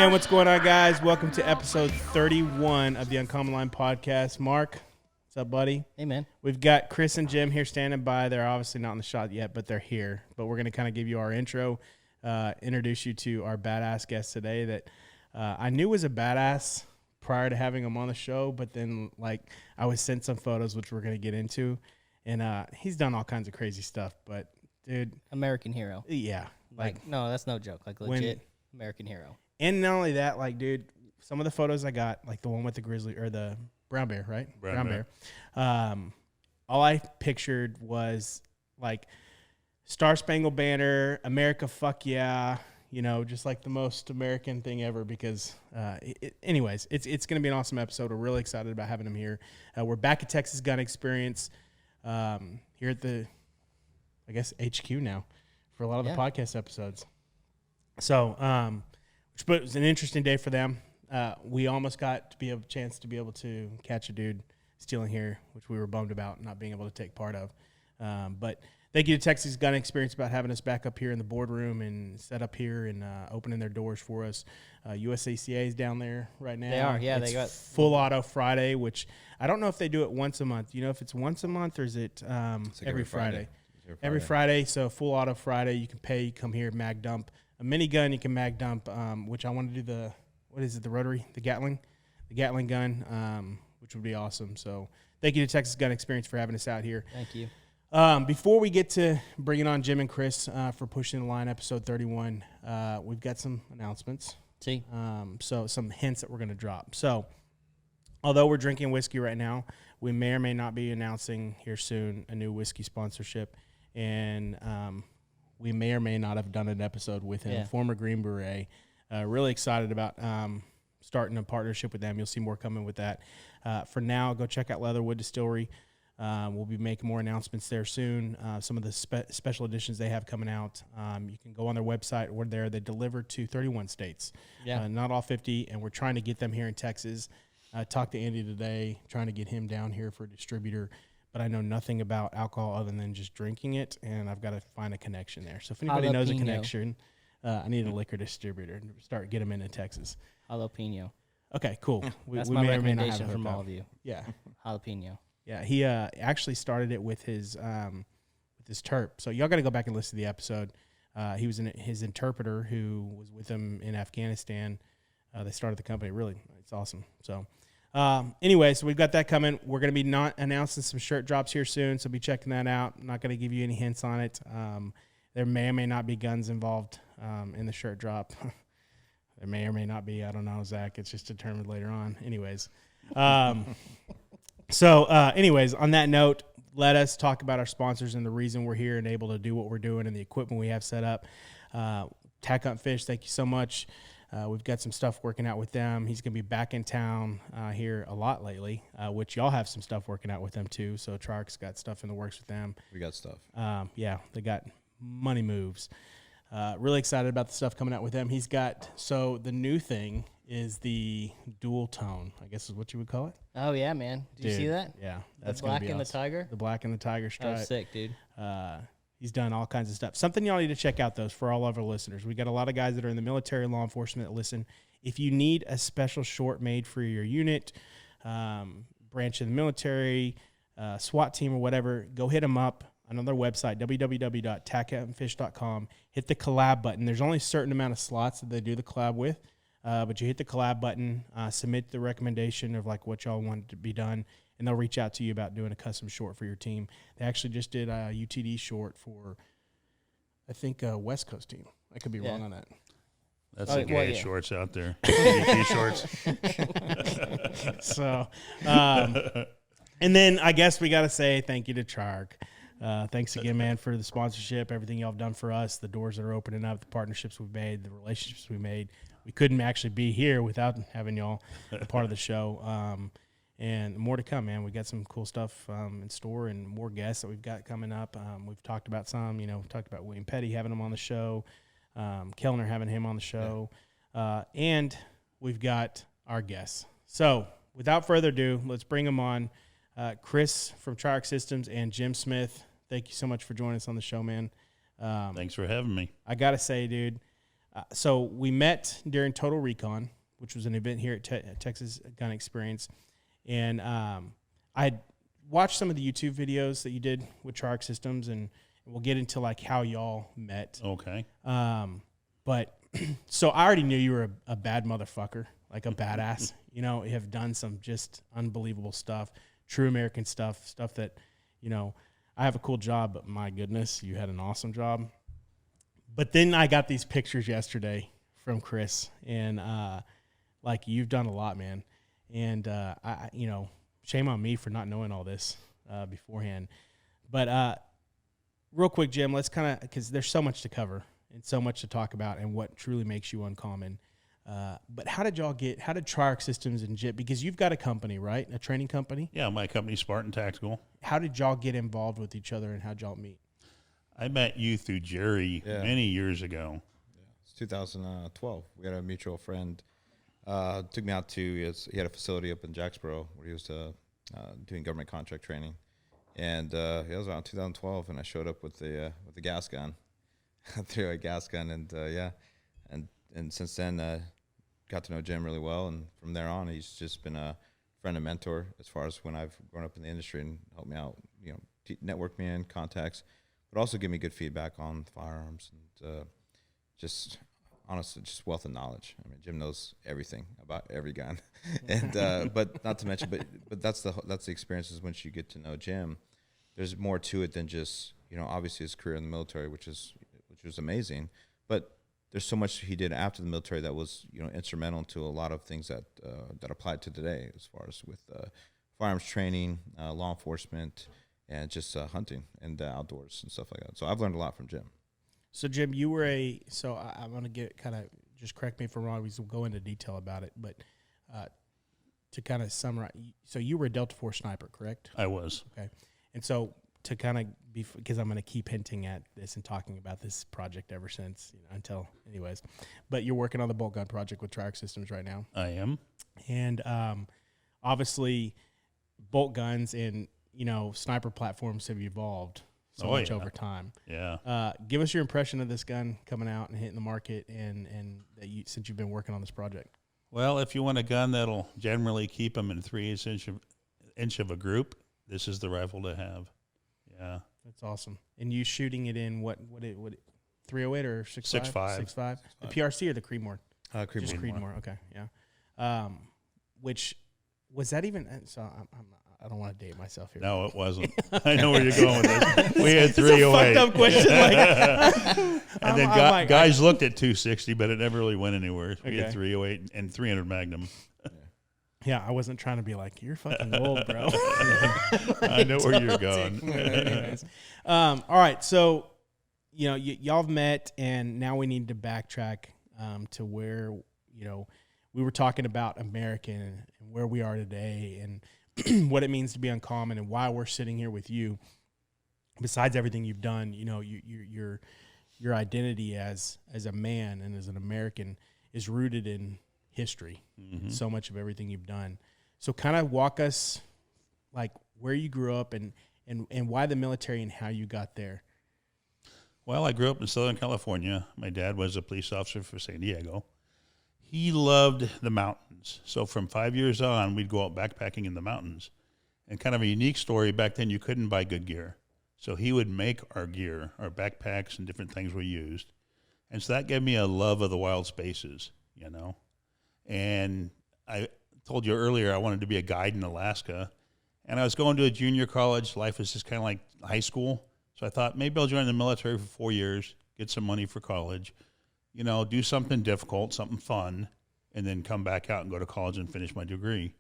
man, what's going on, guys? Welcome to episode 31 of the Uncommon Line podcast. Mark, what's up, buddy? Hey, man. We've got Chris and Jim here standing by. They're obviously not in the shot yet, but they're here. But we're going to kind of give you our intro, introduce you to our badass guest today that I knew was a badass prior to having him on the show, but then, I was sent some photos, which we're going to get into, and he's done all kinds of crazy stuff, but, dude. American hero. Yeah. No, that's no joke. Legit American hero. And not only that, dude, some of the photos I got, the one with the grizzly or the brown bear, right? Brown bear. All I pictured was Star Spangled Banner, America, fuck yeah, just the most American thing ever. Because, anyways, it's going to be an awesome episode. We're really excited about having him here. We're back at Texas Gun Experience here at the, HQ now for a lot of the podcast episodes. So, but it was an interesting day for them. We almost got to be a chance to be able to catch a dude stealing here, which we were bummed about not being able to take part of. But thank you to Texas Gun Experience about having us back up here in the boardroom and set up here and opening their doors for us. USACA is down there right now. They are, yeah. It's they got Full Auto Friday, which I don't know if they do it once a month. You know if it's once a month or is it every Friday? Every Friday. So Full Auto Friday, you can pay, you come here, mag dump. A minigun, you can mag dump, which I want to do the rotary, the Gatling gun, which would be awesome. So thank you to Texas Gun Experience for having us out here. Thank you. Before we get to bringing on Jim and Chris for Pushing the Line, episode 31, we've got some announcements. See? So some hints that we're going to drop. So although we're drinking whiskey right now, we may or may not be announcing here soon a new whiskey sponsorship. And we may or may not have done an episode with him, former Green Beret. Really excited about starting a partnership with them. You'll see more coming with that. For now, go check out Leatherwood Distillery. We'll be making more announcements there soon. Some of the special editions they have coming out. You can go on their website. We're there. They deliver to 31 states, not all 50, and we're trying to get them here in Texas. Talked to Andy today, trying to get him down here for a distributor. But I know nothing about alcohol other than just drinking it, and I've got to find a connection there. So if anybody knows a connection, I need a liquor distributor to get them into Texas. Jalapeno. Okay, cool. That's my recommendation from all of you. Yeah. Jalapeno. Yeah, he actually started it with his terp. So y'all got to go back and listen to the episode. He was his interpreter who was with him in Afghanistan. They started the company. Really, it's awesome. So. Anyway, so we've got that coming. We're going to be not announcing some shirt drops here soon, so be checking that out. I'm not going to give you any hints on it. There may or may not be guns involved in the shirt drop. There may or may not be. I don't know, Zach. It's just determined later on. Anyways. Anyways, on that note, let us talk about our sponsors and the reason we're here and able to do what we're doing and the equipment we have set up. Tack Hunt Fish, thank you so much. We've got some stuff working out with them. He's going to be back in town here a lot lately, which y'all have some stuff working out with them too. So Triarc's got stuff in the works with them. We got stuff. They got money moves. Really excited about the stuff coming out with them. He's got, so the new thing is the dual tone, I guess is what you would call it. Oh, yeah, man. Did you see that? Yeah. That's the black and awesome. The tiger? The black and the tiger stripe. Oh, sick, dude. He's done all kinds of stuff. Something y'all need to check out, though, for all of our listeners. We got a lot of guys that are in the military, law enforcement that listen. If you need a special short made for your unit, branch of the military, SWAT team or whatever, go hit them up on their website, www.tackhuntfish.com. Hit the collab button. There's only a certain amount of slots that they do the collab with, but you hit the collab button, submit the recommendation of what y'all want to be done, and they'll reach out to you about doing a custom short for your team. They actually just did a UTD short for, I think, a West Coast team. I could be wrong on that. That's the gay shorts out there. UT shorts. So, and then I guess we got to say thank you to Triarc. Thanks again, man, for the sponsorship, everything y'all have done for us, the doors that are opening up, the partnerships we've made, the relationships we made. We couldn't actually be here without having y'all a part of the show. And more to come, man. We got some cool stuff in store and more guests that we've got coming up. We've talked about some, we've talked about William Petty having him on the show, Kellner having him on the show, and we've got our guests. So without further ado, let's bring them on. Chris from Triarc Systems and Jim Smith, thank you so much for joining us on the show, man. Thanks for having me. I got to say, dude, So we met during Total Recon, which was an event here at Texas Gun Experience. And I had watched some of the YouTube videos that you did with Triarc Systems, and we'll get into like how y'all met. Okay. But so I already knew you were a bad motherfucker, like a badass. You know, you have done some just unbelievable stuff, true American stuff that, you know, I have a cool job, but my goodness, you had an awesome job. But then I got these pictures yesterday from Chris, and like you've done a lot, man. And I you know, shame on me for not knowing all this beforehand. But real quick, Jim, let's kind of, because there's so much to cover and so much to talk about and what truly makes you uncommon. But how did Triarc Systems and JIT, because you've got a company, right? A training company? Yeah, my company, Spartan Tactical. How did y'all get involved with each other, and how'd y'all meet? I met you through Jerry many years ago. Yeah, it's 2012. We had a mutual friend. Took me out to, he had a facility up in Jacksboro where he was doing government contract training. And it was around 2012, and I showed up with the gas gun, a 308 gas gun, and since then got to know Jim really well, and from there on he's just been a friend and mentor as far as when I've grown up in the industry and helped me out, you know, network me in contacts, but also give me good feedback on firearms and just honestly just wealth of knowledge. I mean, Jim knows everything about every gun, and but not to mention, but that's the experiences once you get to know Jim. There's more to it than just, you know, obviously his career in the military, which was amazing, but there's so much he did after the military that was, you know, instrumental to a lot of things that applied to today, as far as with firearms training, law enforcement, and just hunting and outdoors and stuff like that. So I've learned a lot from Jim. So Jim, you were I'm going to get kind of, just correct me if I'm wrong, we'll go into detail about it, but to kind of summarize, so you were a Delta Force sniper, correct? I was. Okay. And so to kind of be, because I'm going to keep hinting at this and talking about this project ever since, you know, until anyways, but you're working on the bolt gun project with Triarc Systems right now. I am. And obviously bolt guns and, you know, sniper platforms have evolved so much over time. Yeah. Give us your impression of this gun coming out and hitting the market, and that since you've been working on this project. Well, if you want a gun that'll generally keep them in 3/8 inch of a group, this is the rifle to have. Yeah. That's awesome. And you shooting it in what 308 or 6.5? 6.5. The PRC or the Creedmoor? Creedmoor. Just Creedmoor. Okay. Yeah. Which was that even? So I don't want to date myself here. No, it wasn't. I know where you're going with this. We had 308. It's a fucked up question. And then guys looked at 260, but it never really went anywhere. We Okay. had 308 and 300 Magnum. Yeah, I wasn't trying to be like, you're fucking old, bro. I know where you're going. Anyways. All right, so, you know, y'all have met, and now we need to backtrack to where, you know, we were talking about American and where we are today and what it means to be uncommon and why we're sitting here with you. Besides everything you've done, you know, your identity as a man and as an American is rooted in history. Mm-hmm. So much of everything you've done. So kind of walk us like where you grew up and why the military and how you got there. Well, I grew up in Southern California. My dad was a police officer for San Diego. He loved the mountains. So from 5 years on, we'd go out backpacking in the mountains. And kind of a unique story, back then you couldn't buy good gear. So he would make our gear, our backpacks and different things we used. And so that gave me a love of the wild spaces, you know. And I told you earlier I wanted to be a guide in Alaska. And I was going to a junior college. Life was just kind of like high school. So I thought maybe I'll join the military for 4 years, get some money for college, you know, do something difficult, something fun, and then come back out and go to college and finish my degree.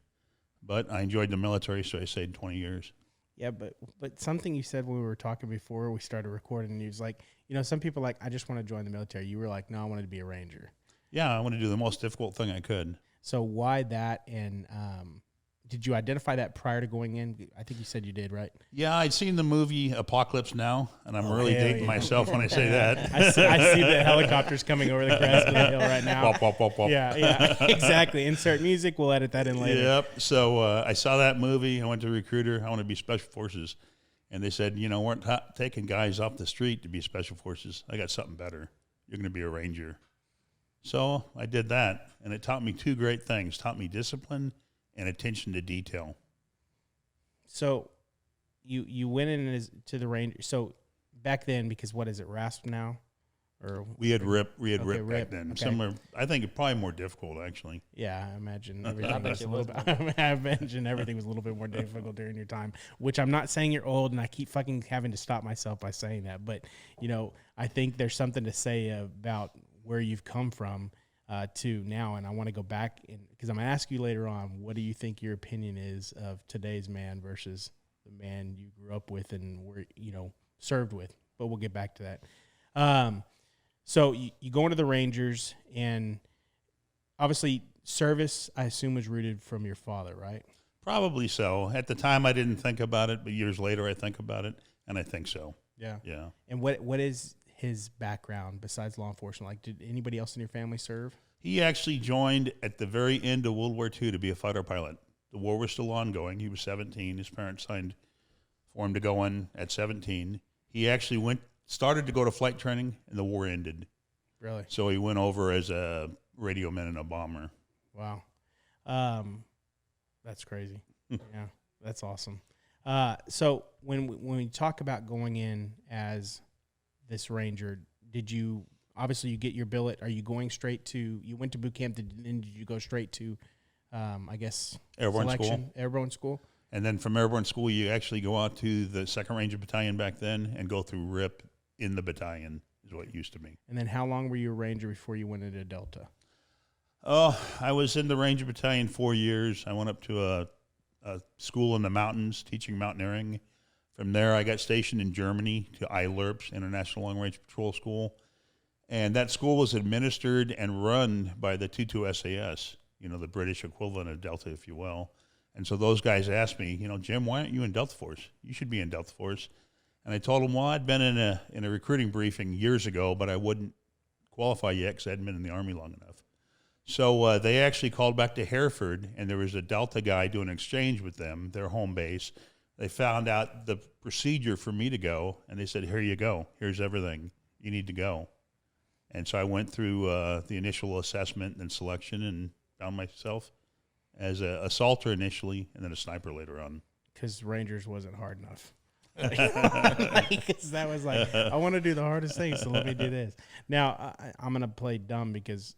But I enjoyed the military, so I stayed 20 years. Yeah, but something you said when we were talking before we started recording, and you was like, you know, some people like, I just want to join the military. You were like, no, I wanted to be a ranger. Yeah, I want to do the most difficult thing I could. So why that? And did you identify that prior to going in? I think you said you did, right? Yeah, I'd seen the movie Apocalypse Now, and I'm really dating myself when I say that. I see the helicopters coming over the crest of the hill right now. Wop, wop, wop, wop. Yeah, exactly. Insert music. We'll edit that in later. Yep. So I saw that movie. I went to a recruiter. I want to be Special Forces. And they said, you know, we're not taking guys off the street to be Special Forces. I got something better. You're going to be a Ranger. So I did that, and it taught me two great things. Taught me discipline and attention to detail. So you went in to the range. So back then, because what is it, RASP now? Or we had RIP back RIP. then. Okay. Similar, I think probably more difficult actually. Yeah, I imagine everything bet was it a was little bit. I imagine everything was a little bit more difficult during your time. Which I'm not saying you're old, and I keep fucking having to stop myself by saying that. But I think there's something to say about where you've come from to now, and I want to go back because I'm gonna ask you later on. What do you think your opinion is of today's man versus the man you grew up with and were served with? But we'll get back to that. So you go into the Rangers, and obviously service, I assume, was rooted from your father, right? Probably so. At the time, I didn't think about it, but years later, I think about it, and I think so. Yeah. Yeah. And what is his background besides law enforcement? Like, did anybody else in your family serve? He actually joined at the very end of World War II to be a fighter pilot. The war was still ongoing. He was 17. His parents signed for him to go in at 17. He actually started to go to flight training, and the war ended. Really? So he went over as a radio man in a bomber. Wow. That's crazy. Yeah, that's awesome. So when we talk about going in as this Ranger, obviously you get your billet? Are you going straight to? You went to boot camp, then did you go straight to? I guess Airborne selection, school. Airborne school. And then from Airborne School, you actually go out to the 2nd Ranger Battalion back then and go through RIP in the battalion is what it used to be. And then how long were you a Ranger before you went into Delta? Oh, I was in the Ranger Battalion 4 years. I went up to a school in the mountains teaching mountaineering. From there, I got stationed in Germany to ILRPS, International Long Range Patrol School. And that school was administered and run by the 22 SAS, the British equivalent of Delta, if you will. And so those guys asked me, Jim, why aren't you in Delta Force? You should be in Delta Force. And I told them, well, I'd been in a recruiting briefing years ago, but I wouldn't qualify yet because I hadn't been in the Army long enough. So they actually called back to Hereford, and there was a Delta guy doing an exchange with them, their home base. They found out the procedure for me to go, and they said, here you go. Here's everything. You need to go. And so I went through the initial assessment and selection and found myself as an assaulter initially and then a sniper later on. Because Rangers wasn't hard enough. Because that was like, I want to do the hardest thing, so let me do this. Now, I'm going to play dumb because,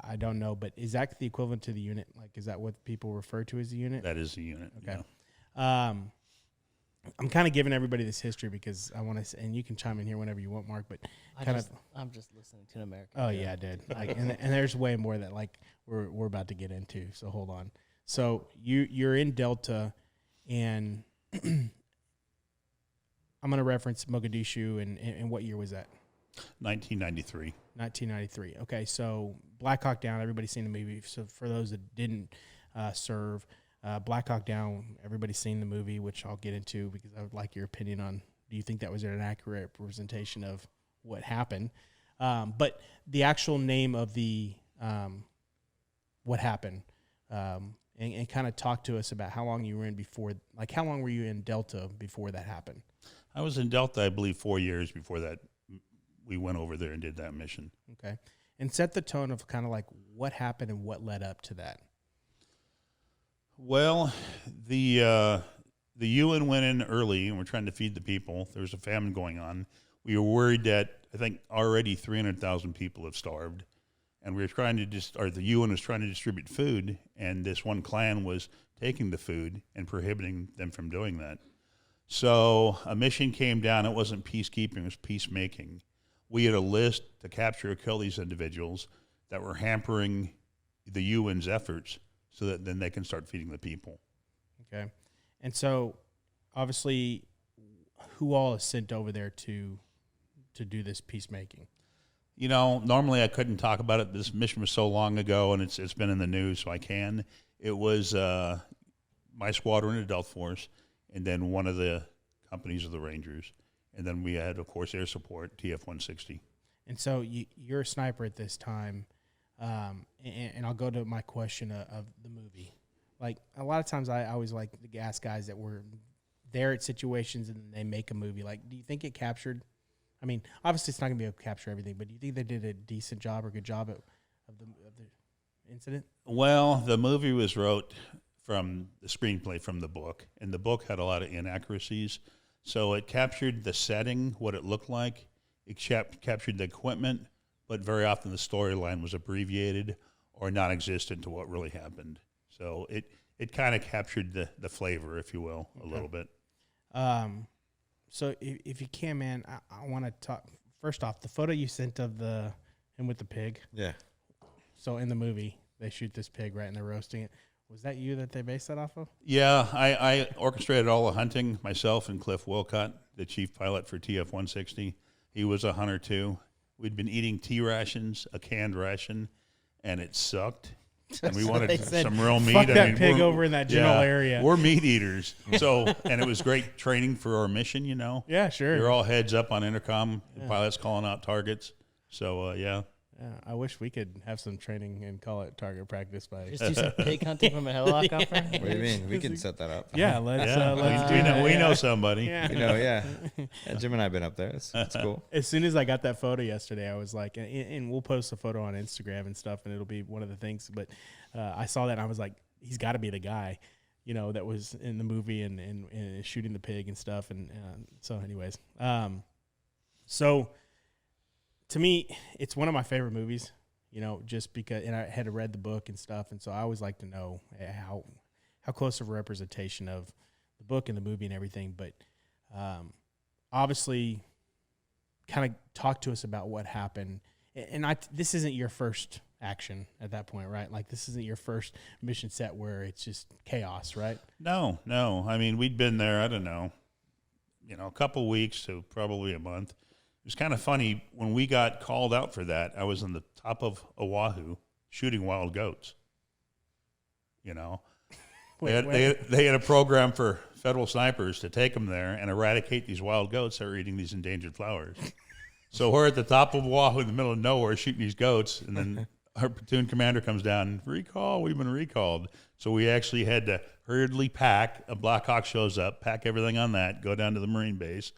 I don't know, but is that the equivalent to the unit? Like, is that what people refer to as the unit? That is the unit. Okay. Yeah. I'm kind of giving everybody this history because I want to, and you can chime in here whenever you want, Mark, but I'm just listening to an American. Oh, yeah, dude. And there's way more that we're about to get into, so hold on. So you're in Delta, and I'm going to reference Mogadishu, and what year was that? 1993. 1993. Okay, so Black Hawk Down, everybody's seen the movie. So for those that didn't serve, Black Hawk Down, everybody's seen the movie, which I'll get into because I would like your opinion on, do you think that was an accurate representation of what happened? But the actual name of the what happened, and kind of talk to us about how long you were in before, like how long were you in Delta before that happened? I was in Delta, I believe, 4 years before that. We went over there and did that mission. Okay. And set the tone of kind of like what happened and what led up to that. Well, the UN went in early, and we're trying to feed the people. There was a famine going on. We were worried that I think already 300,000 people have starved, and we were trying to the UN was trying to distribute food, and this one clan was taking the food and prohibiting them from doing that. So a mission came down. It wasn't peacekeeping; it was peacemaking. We had a list to capture or kill these individuals that were hampering the UN's efforts, so that then they can start feeding the people. Okay. And so, obviously, who all is sent over there to do this peacemaking? Normally I couldn't talk about it. This mission was so long ago, and it's been in the news, so I can. It was my squadron at Delta Force, and then one of the companies of the Rangers. And then we had, of course, air support, TF-160. And so you're a sniper at this time. And I'll go to my question of the movie. Like, a lot of times I always like to ask guys that were there at situations and they make a movie. Like, do you think it captured I mean, obviously it's not going to be able to capture everything, but do you think they did a decent job or good job of the incident? Well, the movie was wrote from the screenplay from the book, and the book had a lot of inaccuracies. So it captured the setting, what it looked like. It captured the equipment, but very often the storyline was abbreviated or non-existent to what really happened. So it kind of captured the flavor, if you will, a little bit. So if you can, man, I want to talk first off the photo you sent of him with the pig. Yeah. So in the movie, they shoot this pig, right, and they're roasting it. Was that you that they based that off of? Yeah, I orchestrated all the hunting myself and Cliff Wilcott, the chief pilot for TF-160. He was a hunter too. We'd been eating tea rations, a canned ration, and it sucked. And we wanted some real meat. Fuck that pig over in that general area. We're meat eaters. So, and it was great training for our mission, you know. Yeah, sure. You're all heads up on intercom, the pilots calling out targets. So, yeah. Yeah, I wish we could have some training and call it target practice by. Just do some pig hunting from a helicopter. What do you mean? We can set that up. Yeah, let's do we that. know somebody. Yeah. Yeah. Jim and I have been up there. It's cool. As soon as I got that photo yesterday, I was like, and we'll post a photo on Instagram and stuff, and it'll be one of the things. But I saw that, and I was like, he's got to be the guy, you know, that was in the movie and shooting the pig and stuff. And so, anyways, so to me, it's one of my favorite movies, you know, just because, and I had read the book and stuff, and so I always like to know how close of a representation of the book and the movie and everything. But obviously, kind of talk to us about what happened. And this isn't your first action at that point, right? Like, this isn't your first mission set where it's just chaos, right? No. I mean, we'd been there, I don't know, a couple weeks to probably a month. It was kind of funny. When we got called out for that, I was on the top of Oahu shooting wild goats. You know, they had a program for federal snipers to take them there and eradicate these wild goats that were eating these endangered flowers. So we're at the top of Oahu in the middle of nowhere shooting these goats, and then our platoon commander comes down, recall, we've been recalled. So we actually had to hurriedly pack. A Black Hawk shows up, pack everything on that, go down to the Marine base,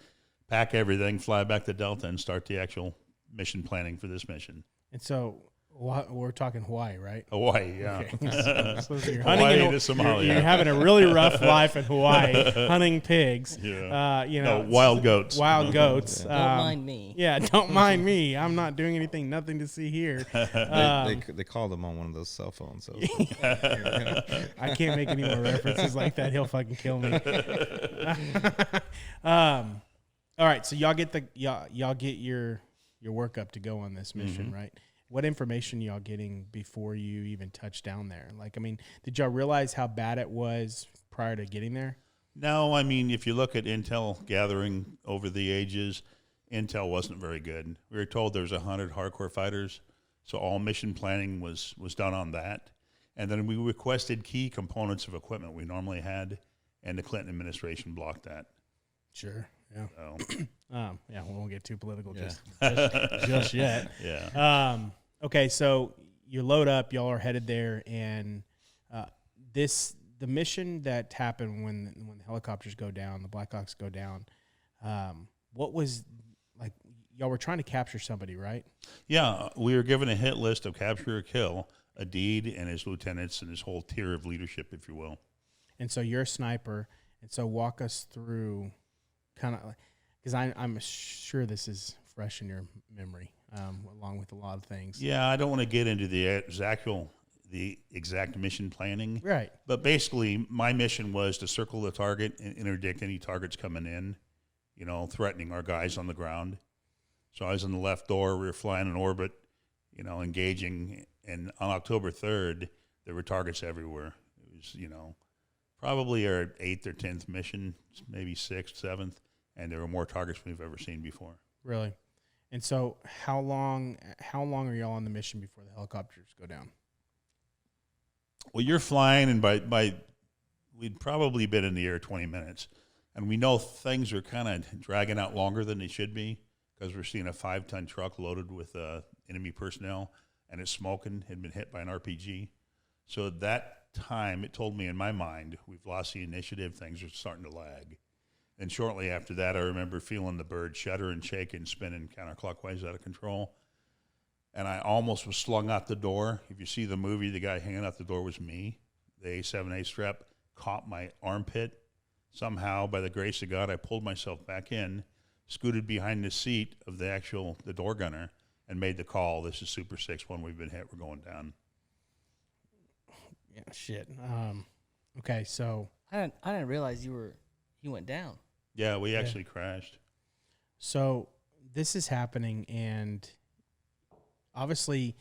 pack everything, fly back to Delta, and start the actual mission planning for this mission. And so we're talking Hawaii, right? Hawaii, yeah. Okay. So you're Hawaii to Somalia. You're having a really rough life in Hawaii, hunting pigs. Yeah. Wild goats. Wild goats. Don't mind me. Yeah, don't mind me. I'm not doing anything. Nothing to see here. They called him on one of those cell phones. So. I can't make any more references like that. He'll fucking kill me. All right, so y'all get your work up to go on this mission, right? What information y'all getting before you even touch down there? Like, I mean, did y'all realize how bad it was prior to getting there? No, I mean, if you look at intel gathering over the ages, intel wasn't very good. We were told there was 100 hardcore fighters, so all mission planning was done on that. And then we requested key components of equipment we normally had, and the Clinton administration blocked that. Sure. Yeah. So. We won't get too political just yet. Yeah. Okay, so you load up, y'all are headed there, and the mission that happened when the helicopters go down, the Black Hawks go down. What was like? Y'all were trying to capture somebody, right? Yeah, we were given a hit list of capture or kill, Adid and his lieutenants and his whole tier of leadership, if you will. And so you're a sniper, and so walk us through kind of, because I'm sure this is fresh in your memory, along with a lot of things. Yeah, I don't want to get into the exact mission planning. Right. But basically, my mission was to circle the target and interdict any targets coming in, threatening our guys on the ground. So I was in the left door. We were flying in orbit, engaging. And on October 3rd, there were targets everywhere. It was, probably our 8th or 10th mission, maybe 6th, 7th. And there were more targets we've ever seen before. Really? And so how long are y'all on the mission before the helicopters go down? Well, you're flying, and by we'd probably been in the air 20 minutes. And we know things are kind of dragging out longer than they should be because we're seeing a 5-ton truck loaded with enemy personnel, and it's smoking, had been hit by an RPG. So at that time, it told me in my mind, we've lost the initiative, things are starting to lag. And shortly after that, I remember feeling the bird shudder and shake and spinning counterclockwise out of control. And I almost was slung out the door. If you see the movie, the guy hanging out the door was me. The A7A strap caught my armpit. Somehow, by the grace of God, I pulled myself back in, scooted behind the seat of the door gunner, and made the call. This is Super 6-1. We've been hit. We're going down. Yeah, shit. Okay, so I didn't realize you went down. Yeah, we actually crashed. So this is happening, and obviously,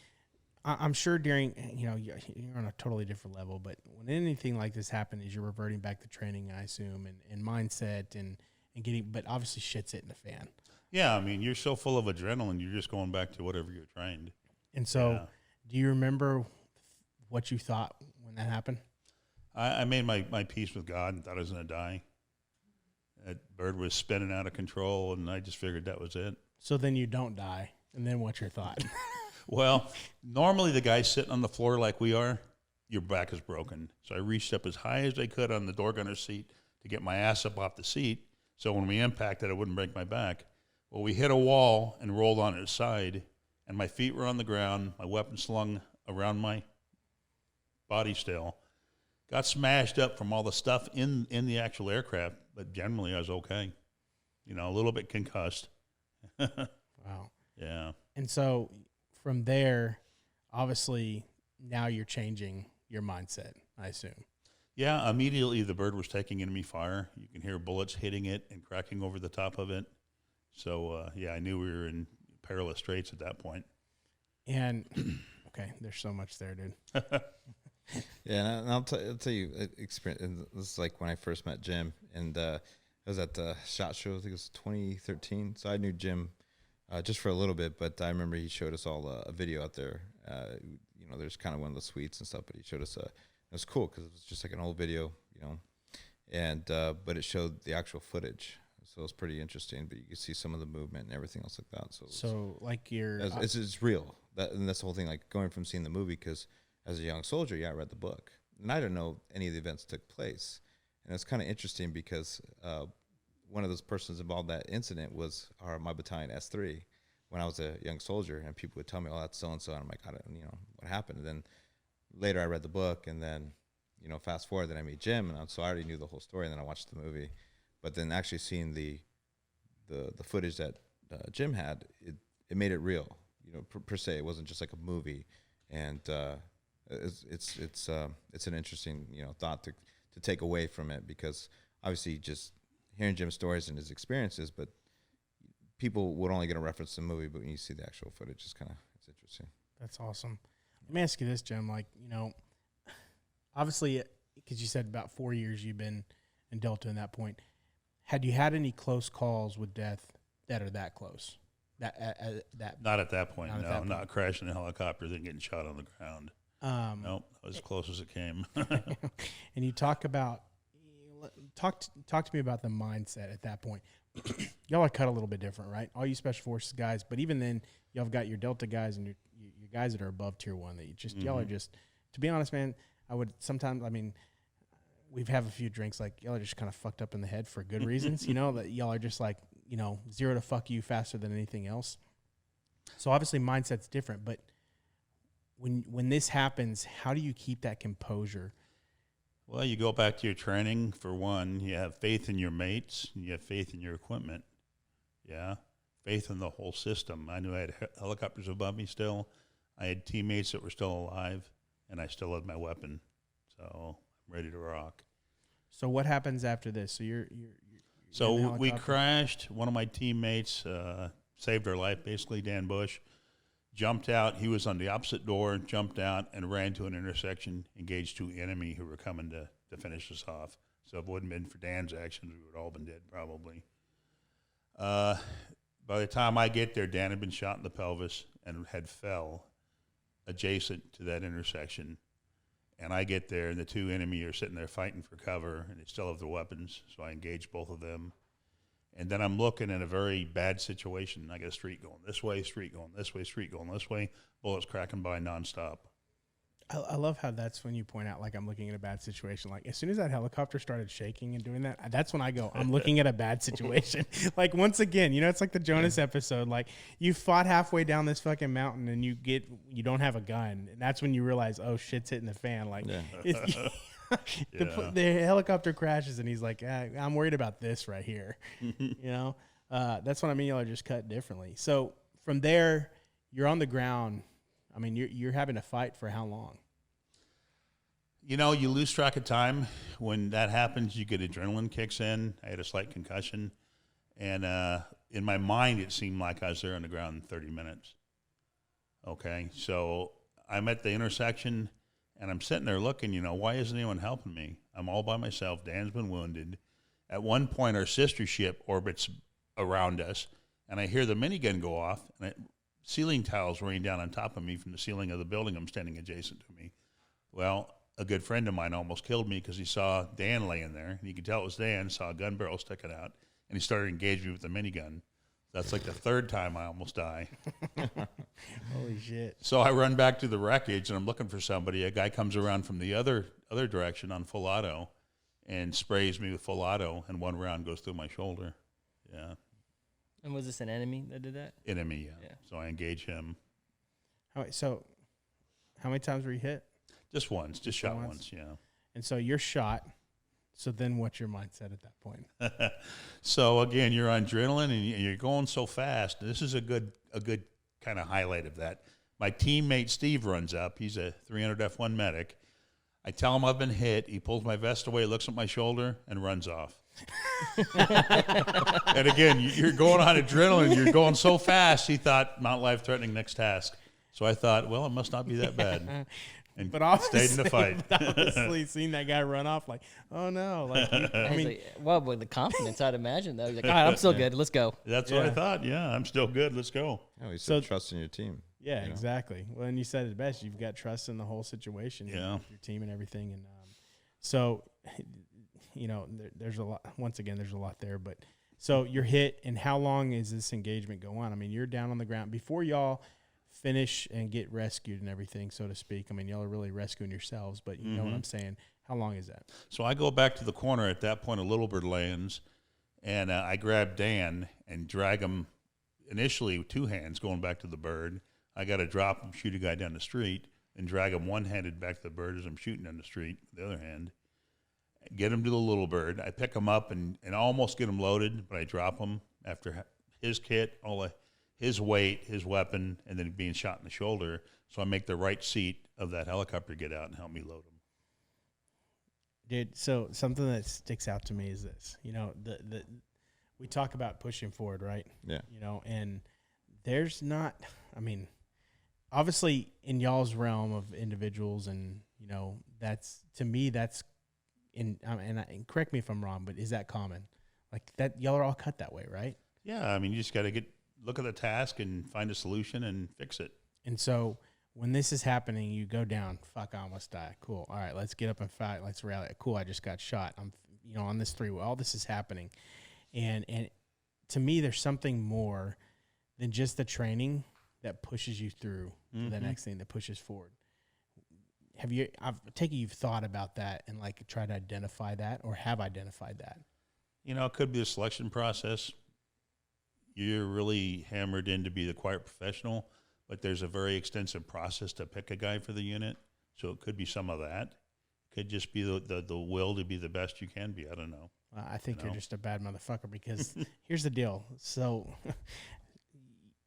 I'm sure during, you're on a totally different level, but when anything like this happens, you're reverting back to training, I assume, and mindset and getting, but obviously shit's hitting the fan. Yeah, I mean, you're so full of adrenaline, you're just going back to whatever you're trained. And so, do you remember what you thought when that happened? I made my peace with God and thought I was going to die. That bird was spinning out of control, and I just figured that was it. So then you don't die, and then what's your thought? Well, normally the guy sitting on the floor like we are, your back is broken. So I reached up as high as I could on the door gunner's seat to get my ass up off the seat, so when we impacted, I wouldn't break my back. Well, we hit a wall and rolled on its side, and my feet were on the ground, my weapon slung around my body still. Got smashed up from all the stuff in the actual aircraft, but generally I was okay. A little bit concussed. Wow. Yeah. And so from there, obviously, now you're changing your mindset, I assume. Yeah, immediately the bird was taking enemy fire. You can hear bullets hitting it and cracking over the top of it. So, I knew we were in perilous straits at that point. And, okay, there's so much there, dude. Yeah, and I'll tell you, experience. And this is like when I first met Jim, and it was at the SHOT Show. I think it was 2013. So I knew Jim just for a little bit, but I remember he showed us all a video out there. There's kind of one of the suites and stuff, but he showed us it was cool because it was just like an old video, and but it showed the actual footage. So it was pretty interesting, but you could see some of the movement and everything else like that. So like you're... It's real. And that's the whole thing, like going from seeing the movie, because as a young soldier, I read the book. And I didn't know any of the events took place. And it's kind of interesting because one of those persons involved in that incident was my battalion S3 when I was a young soldier. And people would tell me, oh, that's so-and-so. And I'm like, I don't, what happened? And then later I read the book, and then, fast forward, then I meet Jim. And so I already knew the whole story, and then I watched the movie. But then actually seeing the footage that Jim had, it made it real, per se. It wasn't just like a movie. And it's an interesting thought to take away from it, because obviously just hearing Jim's stories and his experiences, but people would only get a reference to the movie, but when you see the actual footage, it's interesting. That's awesome. Let me ask you this, Jim. Like, obviously, because you said about 4 years you've been in Delta in that point. Had you had any close calls with death that are that close? That Not at that point, not no. Not crashing a helicopter, then getting shot on the ground. Nope, that was as close as it came. And you talk to me about the mindset at that point. Y'all are cut a little bit different, right? All you special forces guys, but even then, y'all have got your Delta guys and your guys that are above tier 1 that you just y'all are just. To be honest, man, I would sometimes. I mean, we've have a few drinks, like y'all are just kind of fucked up in the head for good reasons. That y'all are just like zero to fuck you faster than anything else. So obviously mindset's different, but when this happens, how do you keep that composure? Well, you go back to your training. For one, you have faith in your mates, and you have faith in your equipment. Yeah, faith in the whole system. I knew I had helicopters above me still. I had teammates that were still alive, and I still had my weapon. So I'm ready to rock. So what happens after this? So you're so we crashed. One of my teammates saved our life, basically, Dan Bush. Jumped out. He was on the opposite door, jumped out, and ran to an intersection, engaged 2 enemy who were coming to finish us off. So if it wouldn't have been for Dan's actions, we would have all been dead probably. By the time I get there, Dan had been shot in the pelvis and had fell adjacent to that intersection. And I get there, and the 2 enemy are sitting there fighting for cover, and they still have their weapons, so I engage both of them. And then I'm looking at a very bad situation. I got a street going this way, street going this way, street going this way, bullets cracking by nonstop. I love how that's when you point out, like, I'm looking at a bad situation. Like, as soon as that helicopter started shaking and doing that, that's when I go, I'm looking at a bad situation. Like, once again, it's like the Jonas episode. Like, you fought halfway down this fucking mountain and you don't have a gun. And that's when you realize, oh, shit's hitting the fan. Like, the helicopter crashes and he's like, I'm worried about this right here. That's what I mean. Y'all are just cut differently. So from there, you're on the ground. I mean, you're having to fight for how long? You lose track of time. When that happens, you get adrenaline kicks in. I had a slight concussion. And in my mind, it seemed like I was there on the ground in 30 minutes. Okay, so I'm at the intersection, and I'm sitting there looking, why isn't anyone helping me? I'm all by myself. Dan's been wounded. At one point, our sister ship orbits around us, and I hear the minigun go off, and ceiling tiles rain down on top of me from the ceiling of the building I'm standing adjacent to me. Well, a good friend of mine almost killed me because he saw Dan laying there, and you could tell it was Dan, saw a gun barrel sticking out, and he started engaging me with the minigun. That's like the third time I almost die. Holy shit. So I run back to the wreckage, and I'm looking for somebody. A guy comes around from the other direction on full auto and sprays me with full auto, and one round goes through my shoulder. Yeah. And was this an enemy that did that? Enemy, yeah. So I engage him. So how many times were you hit? Just once, just shot once, yeah. And so you're shot. So then what's your mindset at that point? So again, you're on adrenaline and you're going so fast. This is a good kind of highlight of that. My teammate Steve runs up. He's a 300 F1 medic. I tell him I've been hit. He pulls my vest away, looks at my shoulder, and runs off. And again, you're going on adrenaline. You're going so fast. He thought, not life-threatening, next task. So I thought, well, it must not be that bad. And stayed in the fight. Obviously, seeing that guy run off, like, oh no! Like, with the confidence, I'd imagine though. He's like, all right, I'm still good. Let's go. That's what I thought. Yeah, I'm still good. Let's go. Oh, he said trust in your team. Yeah, exactly. Well, and you said it best. You've got trust in the whole situation. Yeah, your team and everything, and so there's a lot. Once again, there's a lot there. But so you're hit, and how long is this engagement go on? I mean, you're down on the ground before y'all finish and get rescued and everything, so to speak. I mean, y'all are really rescuing yourselves, but you know what I'm saying. How long is that? So I go back to the corner at that point. A little bird lands, and I grab Dan and drag him. Initially, with two hands, going back to the bird. I got to drop him, shoot a guy down the street, and drag him one-handed back to the bird as I'm shooting down the street with the other hand. Get him to the little bird. I pick him up and almost get him loaded, but I drop him after his kit, his weight, his weapon, and then being shot in the shoulder. So I make the right seat of that helicopter get out and help me load him. Dude, so something that sticks out to me is this. We talk about pushing forward, right? Yeah. And there's not, I mean, obviously in y'all's realm of individuals and, that's, to me, that's and correct me if I'm wrong, but is that common? Like that, y'all are all cut that way, right? Yeah. I mean, you just got to look at the task and find a solution and fix it. And so when this is happening, you go down, fuck, I almost died. Cool. All right, let's get up and fight. Let's rally. Cool, I just got shot. I'm, on this three-way. All this is happening. And to me, there's something more than just the training that pushes you through to the next thing that pushes forward. I've taken you've thought about that and like try to identify that or have identified that? It could be a selection process. You're really hammered in to be the quiet professional, but there's a very extensive process to pick a guy for the unit. So it could be some of that. It could just be the will to be the best you can be. I don't know. I think you're just a bad motherfucker because here's the deal. So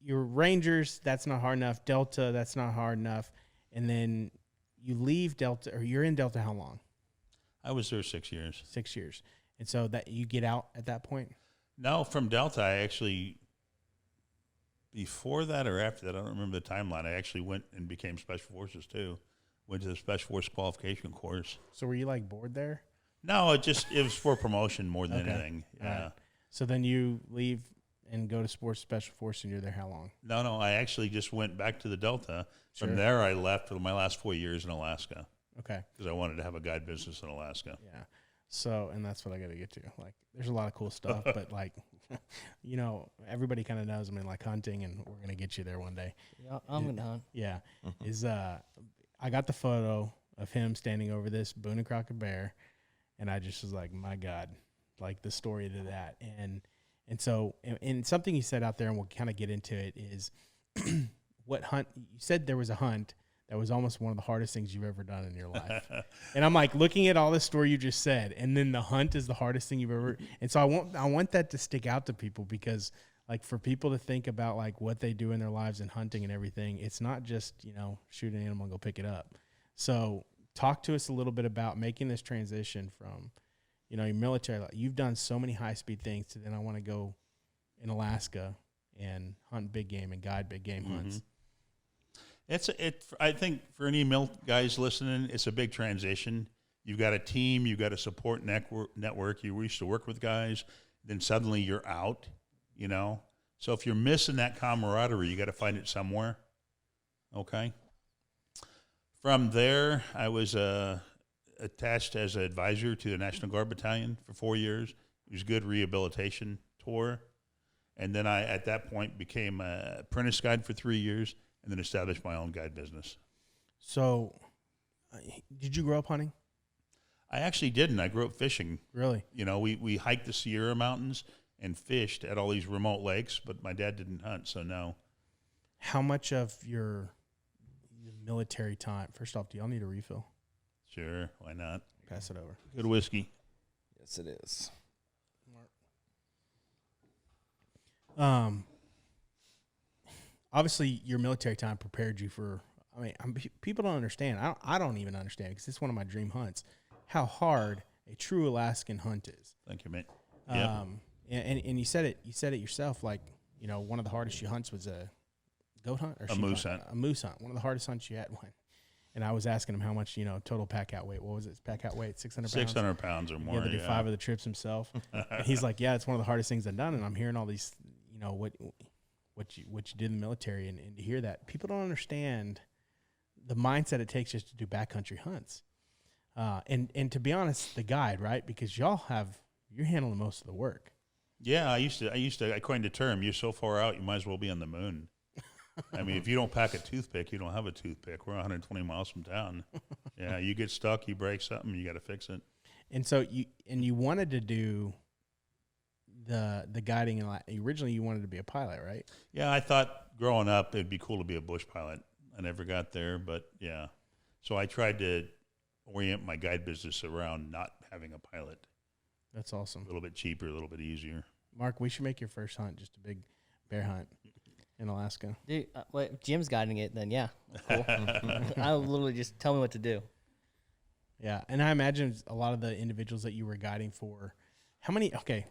your Rangers, that's not hard enough. Delta, that's not hard enough. And then you leave Delta, or you're in Delta how long? I was there 6 years. 6 years. And so that you get out at that point? No, from Delta, I actually, before that or after that, I don't remember the timeline. I actually went and became Special Forces too. Went to the Special Force qualification course. So were you like bored there? No, it was for promotion more than anything. Yeah. Right. So then you leave and go to Sports Special Force, and you're there how long? No, I actually just went back to the Delta. Sure. From there, I left for my last 4 years in Alaska. Okay. Because I wanted to have a guide business in Alaska. Yeah. So, and that's what I got to get to. Like, there's a lot of cool stuff, but like, everybody kind of knows. I mean, like hunting, and we're gonna get you there one day. Yeah, I'm gonna hunt. Yeah. I got the photo of him standing over this Boone and Crockett bear, and I just was like, my God, like the story to that. And so, and something you said out there, and we'll kind of get into it, is what hunt, you said there was a hunt that was almost one of the hardest things you've ever done in your life. And I'm like, looking at all the story you just said, and then the hunt is the hardest thing you've ever, and so I want that to stick out to people, because like for people to think about like what they do in their lives and hunting and everything, it's not just, shoot an animal and go pick it up. So talk to us a little bit about making this transition from, your military. Like, you've done so many high-speed things to then I want to go in Alaska and hunt big game and guide big game hunts. I think for any guys listening, it's a big transition. You've got a team, you've got a support network. You used to work with guys, then suddenly you're out, So if you're missing that camaraderie, you got to find it somewhere. Okay. From there, I was attached as an advisor to the National Guard Battalion for 4 years. It was a good rehabilitation tour. And then I, at that point, became an apprentice guide for 3 years and then established my own guide business. So did you grow up hunting? I actually didn't. I grew up fishing. Really? We hiked the Sierra Mountains and fished at all these remote lakes, but my dad didn't hunt, so no. How much of your military time, first off, do y'all need a refill? Sure, why not? Pass it over. Good whiskey. Yes, it is. Obviously, your military time prepared you for. People don't understand. I don't even understand, because it's one of my dream hunts. How hard a true Alaskan hunt is. Thank you, mate. Yep. And you said it. You said it yourself. Like, one of the hardest you hunts was a goat hunt or a moose hunt. A moose hunt. One of the hardest hunts you had. And I was asking him how much, total pack out weight. What was it? Pack out weight, 600 pounds? 600 pounds or more. He had to do 5 of the trips himself. And he's like, yeah, it's one of the hardest things I've done. And I'm hearing all these, what you did in the military. And to hear that, people don't understand the mindset it takes just to do backcountry hunts. And to be honest, the guide, right? Because you're handling most of the work. Yeah, I coined a term. You're so far out, you might as well be on the moon. If you don't pack a toothpick, you don't have a toothpick. We're 120 miles from town. Yeah, you get stuck, you break something, you got to fix it. And so you wanted to do the guiding, and originally you wanted to be a pilot, right? Yeah, I thought growing up it'd be cool to be a bush pilot. I never got there, but yeah. So I tried to orient my guide business around not having a pilot. That's awesome. A little bit cheaper, a little bit easier. Mark, we should make your first hunt just a big bear hunt in Alaska. Dude, if Jim's guiding it, then yeah, cool. I'll literally just tell me what to do. Yeah, and I imagine a lot of the individuals that you were guiding for,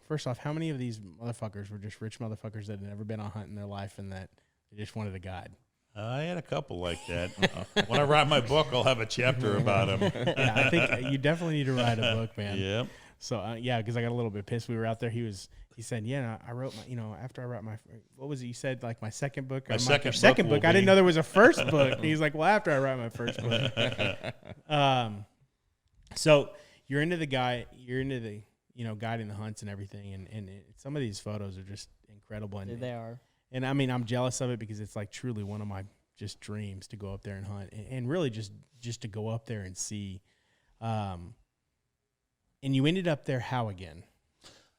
first off, how many of these motherfuckers were just rich motherfuckers that had never been on a hunt in their life and that they just wanted a guide? I had a couple like that. When I write my book, I'll have a chapter about them. Yeah, I think you definitely need to write a book, man. Yep. So, because I got a little bit pissed. We were out there. He said, yeah, I wrote my, after I wrote my, what was it? You said like my second book? My second book. I didn't know there was a first book. He's like, well, after I write my first book. So you're into the guiding the hunts and everything. And some of these photos are just incredible. And They are. And I'm jealous of it, because it's like truly one of my just dreams to go up there and hunt, and really just to go up there and see. And you ended up there how again?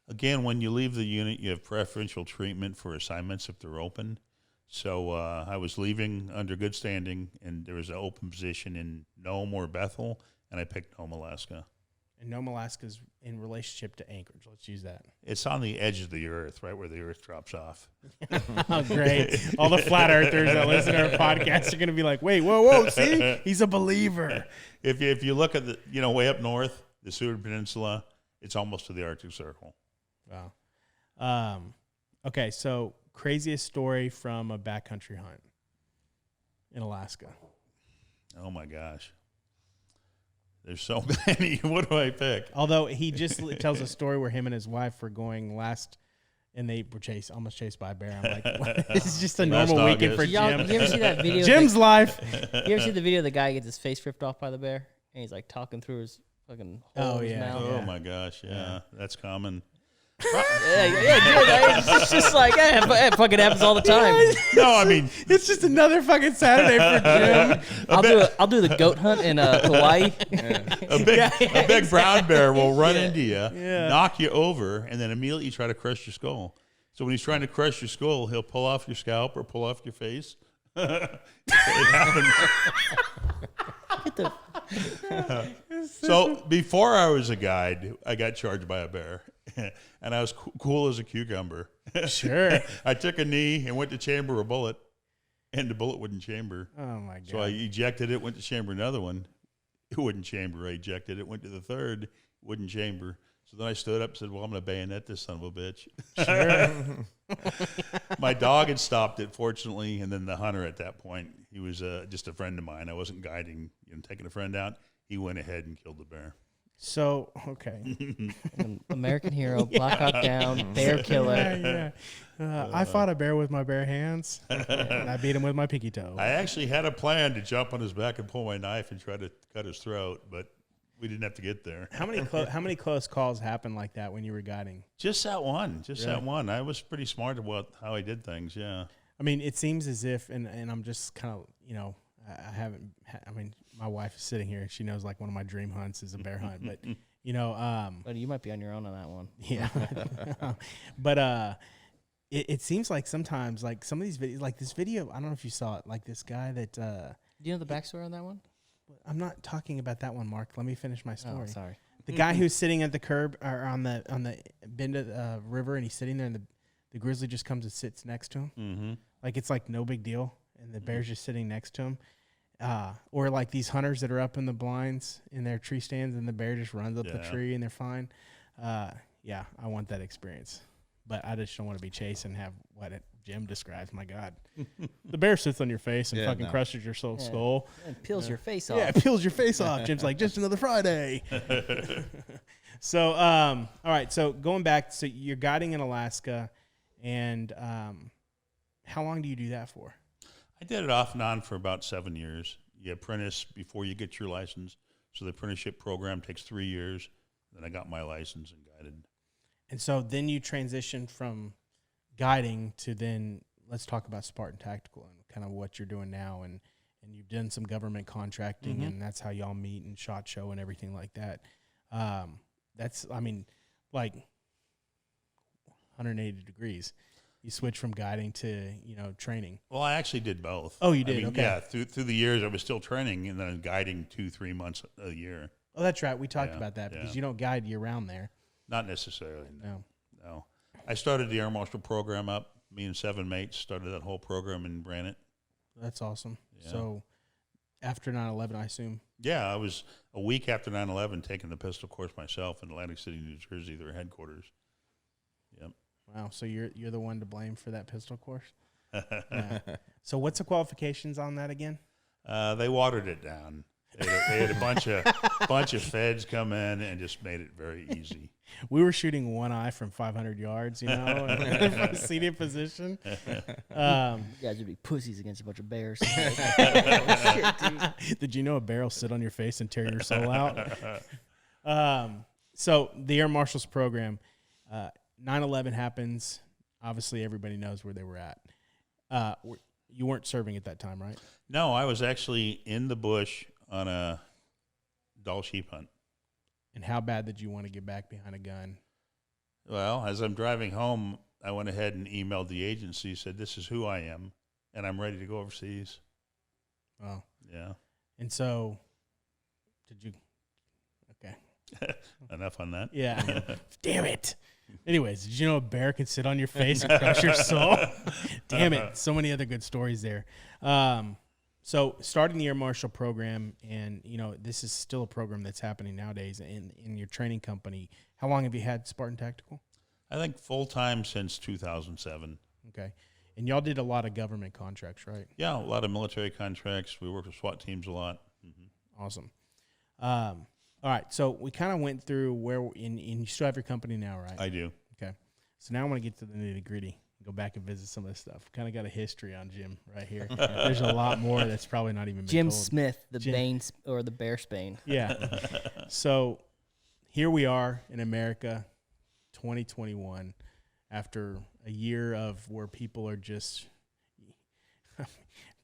Again, when you leave the unit, you have preferential treatment for assignments if they're open. So I was leaving under good standing, and there was an open position in Nome or Bethel, and I picked Nome, Alaska. And Nome, Alaska's in relationship to Anchorage. Let's use that. It's on the edge of the earth, right where the earth drops off. Oh, great. All the flat earthers that listen to our podcast are going to be like, wait, whoa, see? He's a believer. If you look at the, way up north, the Seward Peninsula, it's almost to the Arctic Circle. Wow. Okay, so craziest story from a backcountry hunt in Alaska. Oh, my gosh. There's so many. What do I pick? Although he just tells a story where him and his wife were going and they were almost chased by a bear. I'm like, what? This is just a normal weekend for Jim. You ever see that video? Jim's life. You ever see the video of the guy gets his face ripped off by the bear, and he's like talking through his fucking hole in his mouth? Oh my gosh, yeah, that's common. It's just like, it fucking happens all the time. No, I mean, It's just another fucking Saturday for Jim. I'll do the goat hunt in Hawaii. a big brown bear will run into you, Yeah. knock you over, and then immediately try to crush your skull. So when he's trying to crush your skull, he'll pull off your scalp or pull off your face. It happens. So before I was a guide, I got charged by a bear, and I was cool as a cucumber. Sure. I took a knee and went to chamber a bullet, and the bullet wouldn't chamber. Oh my god. So I ejected it, went to chamber another one. It wouldn't chamber. I ejected it, went to the third, wouldn't chamber. So then I stood up and said, well, I'm going to bayonet this son of a bitch. Sure. My dog had stopped it, fortunately, and then the hunter at that point, he was just a friend of mine. I wasn't guiding, taking a friend out. He went ahead and killed the bear. So, okay. American hero, Black Hawk Down, bear killer. Yeah. I fought a bear with my bare hands, and I beat him with my pinky toe. I actually had a plan to jump on his back and pull my knife and try to cut his throat, but we didn't have to get there. How many close calls happened like that when you were guiding? Just that one. Really? That one. I was pretty smart about how I did things, yeah. I mean, it seems as if, and I'm just kind of, my wife is sitting here and she knows like one of my dream hunts is a bear hunt, but But you might be on your own on that one. yeah, but it seems like sometimes like some of these videos, like this video, I don't know if you saw it, like this guy that, Do you know the backstory on that one? I'm not talking about that one, Mark. Let me finish my story. Oh, sorry. The guy who's sitting at the curb or on the bend of the river, and he's sitting there, and the grizzly just comes and sits next to him. Mm-hmm. Like it's like no big deal, and the bear's just sitting next to him. Or like these hunters that are up in the blinds in their tree stands, and the bear just runs up the tree, and they're fine. Yeah, I want that experience, but I just don't want to be chased and have what Jim describes. My God, the bear sits on your face and fucking crushes your skull. And peels your face off. Yeah, it peels your face off. Jim's like, just another Friday. So, all right. So going back, so you're guiding in Alaska, and how long do you do that for? I did it off and on for about 7 years. You apprentice before you get your license. So the apprenticeship program takes 3 years. Then I got my license and guided. And so then you transition from guiding to then let's talk about Spartan Tactical and kind of what you're doing now. And you've done some government contracting, and that's how y'all meet and SHOT Show and everything like that. That's, I mean, like 180 degrees. You switch from guiding to, training. Well, I actually did both. Oh, you did? Okay. Yeah, through the years, I was still training and then guiding 2-3 months a year. Oh, that's right. We talked Yeah, about that because yeah. you don't guide year-round there. Not necessarily, No. no. I started the Air Marshal program up. Me and 7 mates started that whole program and ran it. That's awesome. Yeah. So after 9/11, I assume. Yeah, I was a week after 9/11 taking the pistol course myself in Atlantic City, New Jersey, their headquarters. Yep. Wow. So you're the one to blame for that pistol course. Yeah. So what's the qualifications on that again? They watered it down. They had a bunch of feds come in and just made it very easy. We were shooting one eye from 500 yards, from a seated position. You guys would be pussies against a bunch of bears. Shit, dude. Did you know a bear will sit on your face and tear your soul out? So the Air Marshals program, 9/11 happens. Obviously, everybody knows where they were at. You weren't serving at that time, right? No, I was actually in the bush on a Dall sheep hunt. And how bad did you want to get back behind a gun? Well, as I'm driving home, I went ahead and emailed the agency, said, this is who I am, and I'm ready to go overseas. Oh. Yeah. And so, did you? Okay. Enough on that. Yeah. Damn it. Anyways, did you know a bear can sit on your face and crush your soul? Damn it. So many other good stories there. So starting the Air Marshal program, and, this is still a program that's happening nowadays in your training company. How long have you had Spartan Tactical? I think full-time since 2007. Okay. And y'all did a lot of government contracts, right? Yeah, a lot of military contracts. We worked with SWAT teams a lot. Mm-hmm. Awesome. All right. So we kind of went through and you still have your company now, right? I do. Okay. So now I want to get to the nitty gritty. Go back and visit some of this stuff. Kind of got a history on Jim right here. There's a lot more that's probably not even been Jim told. Smith, the Bane or the Bear Spane. Yeah. So here we are in America, 2021, after a year of where people are just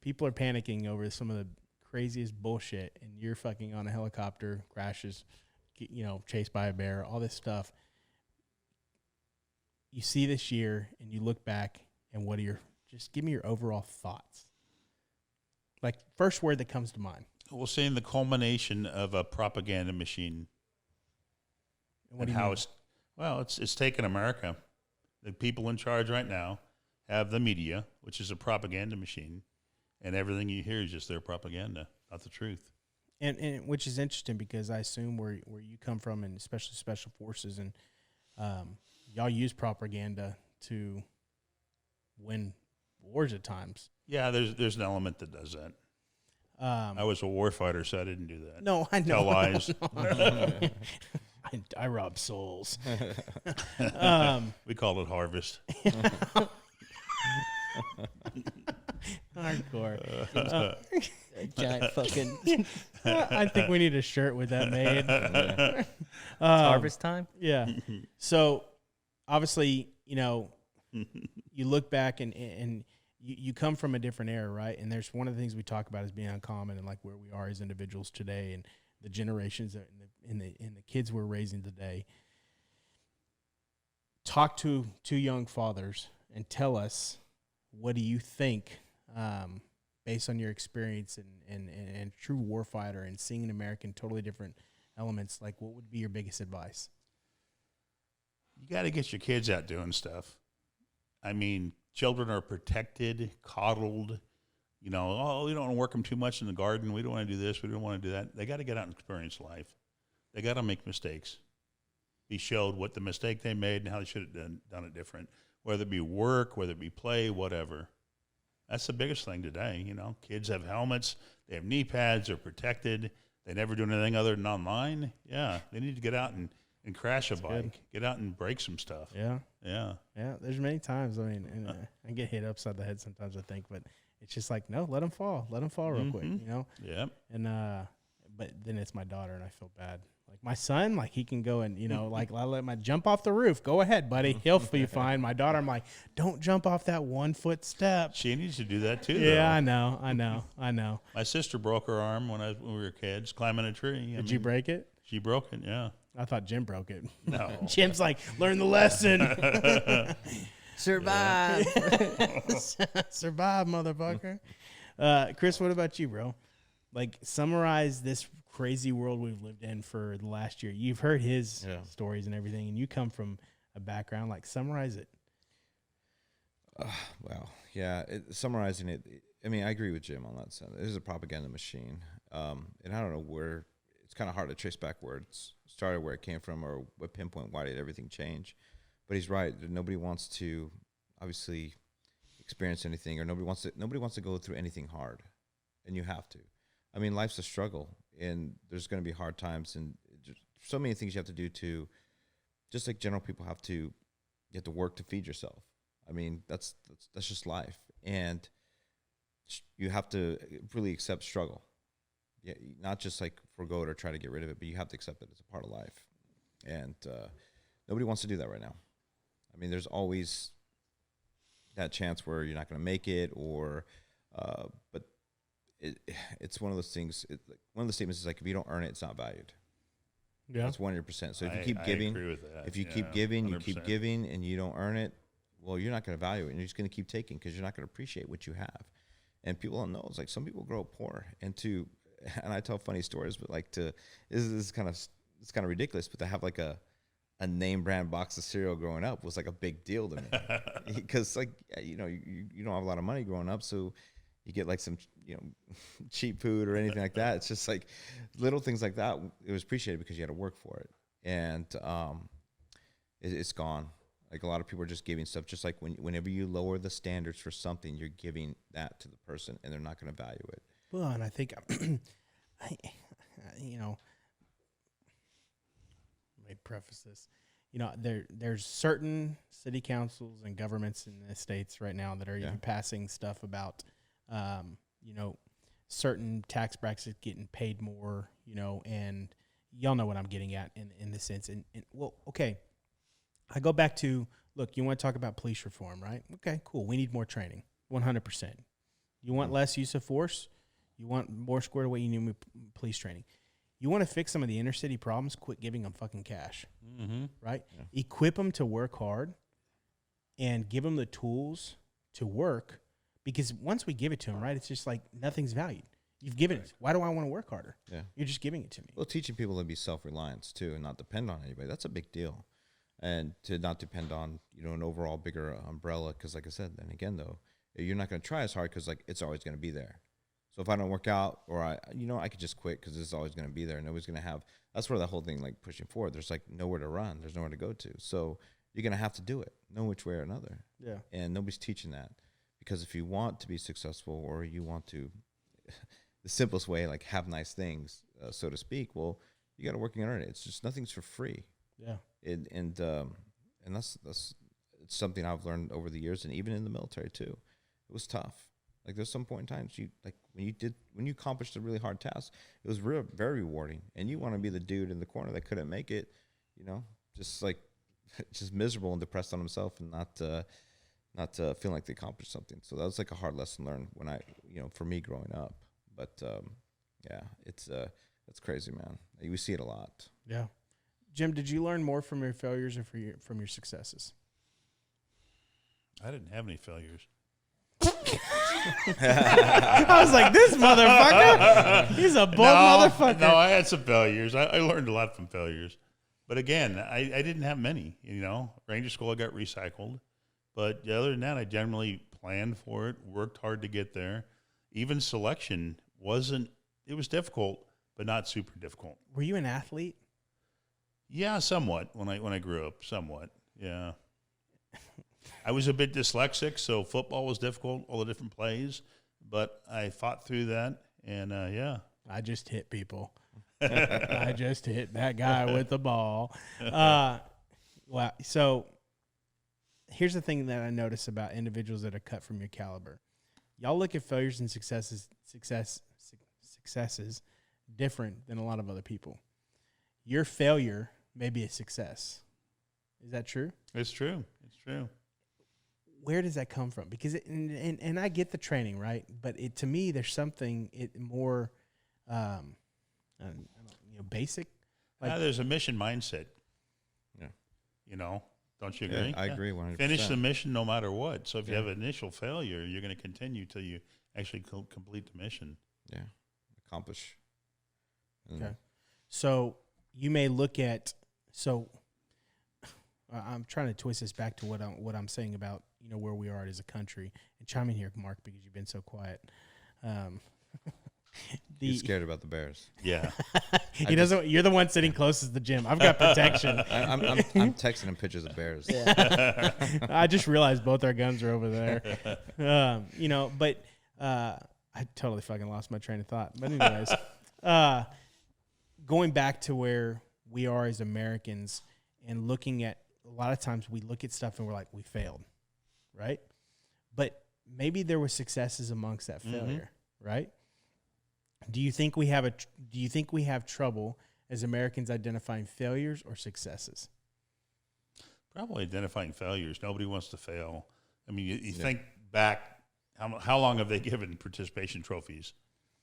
people are panicking over some of the craziest bullshit, and you're fucking on a helicopter, crashes, chased by a bear, all this stuff. You see this year, and you look back, and just give me your overall thoughts. Like, first word that comes to mind. We're seeing the culmination of a propaganda machine. What do you mean? It's taken America. The people in charge right now have the media, which is a propaganda machine, and everything you hear is just their propaganda, not the truth. And which is interesting, because I assume where you come from, and especially special forces, and y'all use propaganda to win wars at times. Yeah, there's an element that does that. I was a war fighter, so I didn't do that. No, I know. Tell lies. I rob souls. We call it harvest. Hardcore. A giant fucking I think we need a shirt with that made. it's harvest time. Yeah. So obviously, you look back and you come from a different era, right? And there's one of the things we talk about as being uncommon, and like where we are as individuals today, and the generations and the kids we're raising today. Talk to two young fathers and tell us, what do you think, based on your experience and true warfighter and seeing an American totally different elements, like what would be your biggest advice? You got to get your kids out doing stuff. I mean, children are protected, coddled. We don't want to work them too much in the garden. We don't want to do this. We don't want to do that. They got to get out and experience life. They got to make mistakes. Be showed what the mistake they made and how they should have done it different, whether it be work, whether it be play, whatever. That's the biggest thing today. Kids have helmets. They have knee pads. They're protected. They never do anything other than online. Yeah, they need to get out and crash a bike. Good. Get out and break some stuff. Yeah. Yeah. Yeah. There's many times. I mean, and, I get hit upside the head sometimes, I think, but it's just like, no, let them fall. Let them fall real quick, Yep. And, but then it's my daughter, and I feel bad. Like my son, like he can go and, like I let my jump off the roof. Go ahead, buddy. He'll be fine. My daughter, I'm like, don't jump off that 1 foot step. She needs to do that too. Yeah, though. I know. My sister broke her arm when we were kids climbing a tree. Did you break it? She broke it. Yeah. I thought Jim broke it. No. Jim's like, learn the lesson. Survive. Survive, motherfucker. Chris, what about you, bro? Like, summarize this crazy world we've lived in for the last year. You've heard his stories and everything, and you come from a background. Like, summarize it. Summarizing it, I mean, I agree with Jim on that sense. It is a propaganda machine. And I don't know where, it's kind of hard to trace back where it started, where it came from, or what pinpoint why did everything change. But he's right. Nobody wants to, obviously, experience anything, or nobody wants to go through anything hard. And you have to. I mean, life's a struggle, and there's going to be hard times, and so many things you have to do to, just like general people you have to work to feed yourself. I mean, that's just life, and you have to really accept struggle. Yeah, not just like forgo it or try to get rid of it, but you have to accept that it's a part of life, and nobody wants to do that right now. I mean, there's always that chance where you're not going to make it, or but it's one of those things. One of the statements is like, if you don't earn it, it's not valued. Yeah, that's 100%. So if you keep giving, I agree with that. if you keep giving, 100%. you keep giving, and you don't earn it, well, you're not going to value it, and you're just going to keep taking because you're not going to appreciate what you have. And people don't know. It's like some people grow up poor, and I tell funny stories, but like this is kind of ridiculous. But to have like a name brand box of cereal growing up was like a big deal to me, because like you don't have a lot of money growing up, so you get like some cheap food or anything like that. It's just like little things like that. It was appreciated because you had to work for it, and it's gone. Like a lot of people are just giving stuff. Just like whenever you lower the standards for something, you're giving that to the person, and they're not going to value it. Well, and I think, let me preface this. There's certain city councils and governments in the states right now that are even passing stuff about, certain tax brackets getting paid more, and y'all know what I'm getting at in this sense. And well, okay, I go back to, look, you want to talk about police reform, right? Okay, cool. We need more training, 100%. You want less use of force? You want more squared away? You need more police training. You want to fix some of the inner city problems? Quit giving them fucking cash, right? Yeah. Equip them to work hard and give them the tools to work, because once we give it to them, right, it's just like nothing's valued. You've given it. Why do I want to work harder? Yeah. You're just giving it to me. Well, teaching people to be self-reliant too and not depend on anybody, that's a big deal. And to not depend on, an overall bigger umbrella, because like I said, then again, though, you're not going to try as hard because like it's always going to be there. So if I don't work out, or I could just quit because it's always going to be there. Nobody's going to have. That's where the whole thing, like pushing forward. There's like nowhere to run. There's nowhere to go to. So you're going to have to do it, no which way or another. Yeah. And nobody's teaching that, because if you want to be successful, or you want to, the simplest way, like have nice things, so to speak. Well, you got to work and earn it. It's just nothing's for free. Yeah. And that's it's something I've learned over the years, and even in the military too. It was tough. Like there's some point in times when you accomplished a really hard task, it was very rewarding, and you want to be the dude in the corner that couldn't make it, just miserable and depressed on himself, and not feeling like they accomplished something. So that was like a hard lesson learned when for me growing up. But yeah, it's crazy, man. We see it a lot. Yeah. Jim, did you learn more from your failures or from your successes? I didn't have any failures. I was like, this motherfucker, he's a bold motherfucker. No, I had some failures. I learned a lot from failures. But again, I didn't have many. Ranger school, I got recycled. But other than that, I generally planned for it, worked hard to get there. Even selection it was difficult, but not super difficult. Were you an athlete? Yeah, somewhat. When I grew up, somewhat. Yeah. I was a bit dyslexic, so football was difficult, all the different plays. But I fought through that, and yeah. I just hit people. I just hit that guy with the ball. Wow. So here's the thing that I notice about individuals that are cut from your caliber. Y'all look at failures and successes different than a lot of other people. Your failure may be a success. Is that true? It's true. It's true. Where does that come from? Because and I get the training, right? But to me, there's something more, basic. Like, there's a mission mindset. Yeah. Don't you agree? Yeah, I agree 100%. Finish the mission no matter what. So if you have an initial failure, you're going to continue till you actually complete the mission. Yeah. Accomplish. Okay. So you may look at, I'm trying to twist this back to what I'm saying about, where we are as a country. And chime in here, Mark, because you've been so quiet. He's scared about the Bears. Yeah. He doesn't. You're the one sitting closest to the gym. I've got protection. I'm texting him pictures of bears. Yeah. I just realized both our guns are over there. But I totally fucking lost my train of thought. But anyways, going back to where we are as Americans and looking at, a lot of times we look at stuff and we're like, we failed, right? But maybe there were successes amongst that failure, right? Do you think we have trouble as Americans identifying failures or successes? Probably identifying failures. Nobody wants to fail. I mean, you think back, how long have they given participation trophies?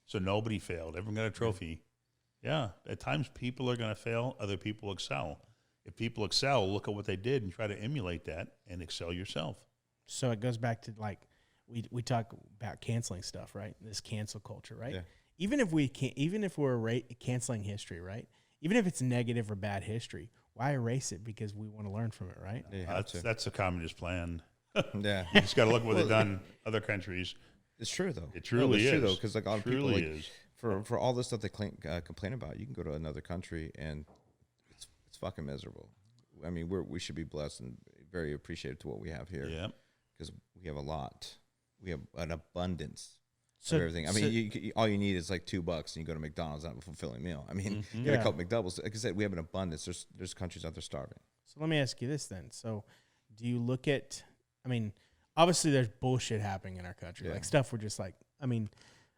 So nobody failed. Everyone got a trophy. Yeah, at times people are going to fail. Other people excel. If people excel, look at what they did and try to emulate that and excel yourself. So it goes back to like we talk about canceling stuff, right? This cancel culture, right? Yeah. Even if we're canceling history, right? Even if it's negative or bad history, why erase it? Because we want to learn from it, right? Yeah, that's a communist plan. Yeah, you just got to look what they've done in other countries. It's true though. It truly is. True though, because like a lot of people for all this stuff they complain about, you can go to another country and it's fucking miserable. I mean, we should be blessed and very appreciative to what we have here. Yeah, because we have a lot. We have an abundance. Of everything. I mean, all you need is like $2 and you go to McDonald's, not a fulfilling meal. I mean, you get a couple McDoubles. Like I said, we have an abundance. There's countries out there starving. So let me ask you this then. So do you look at, I mean, obviously there's bullshit happening in our country. Yeah. Like stuff we're just like, I mean,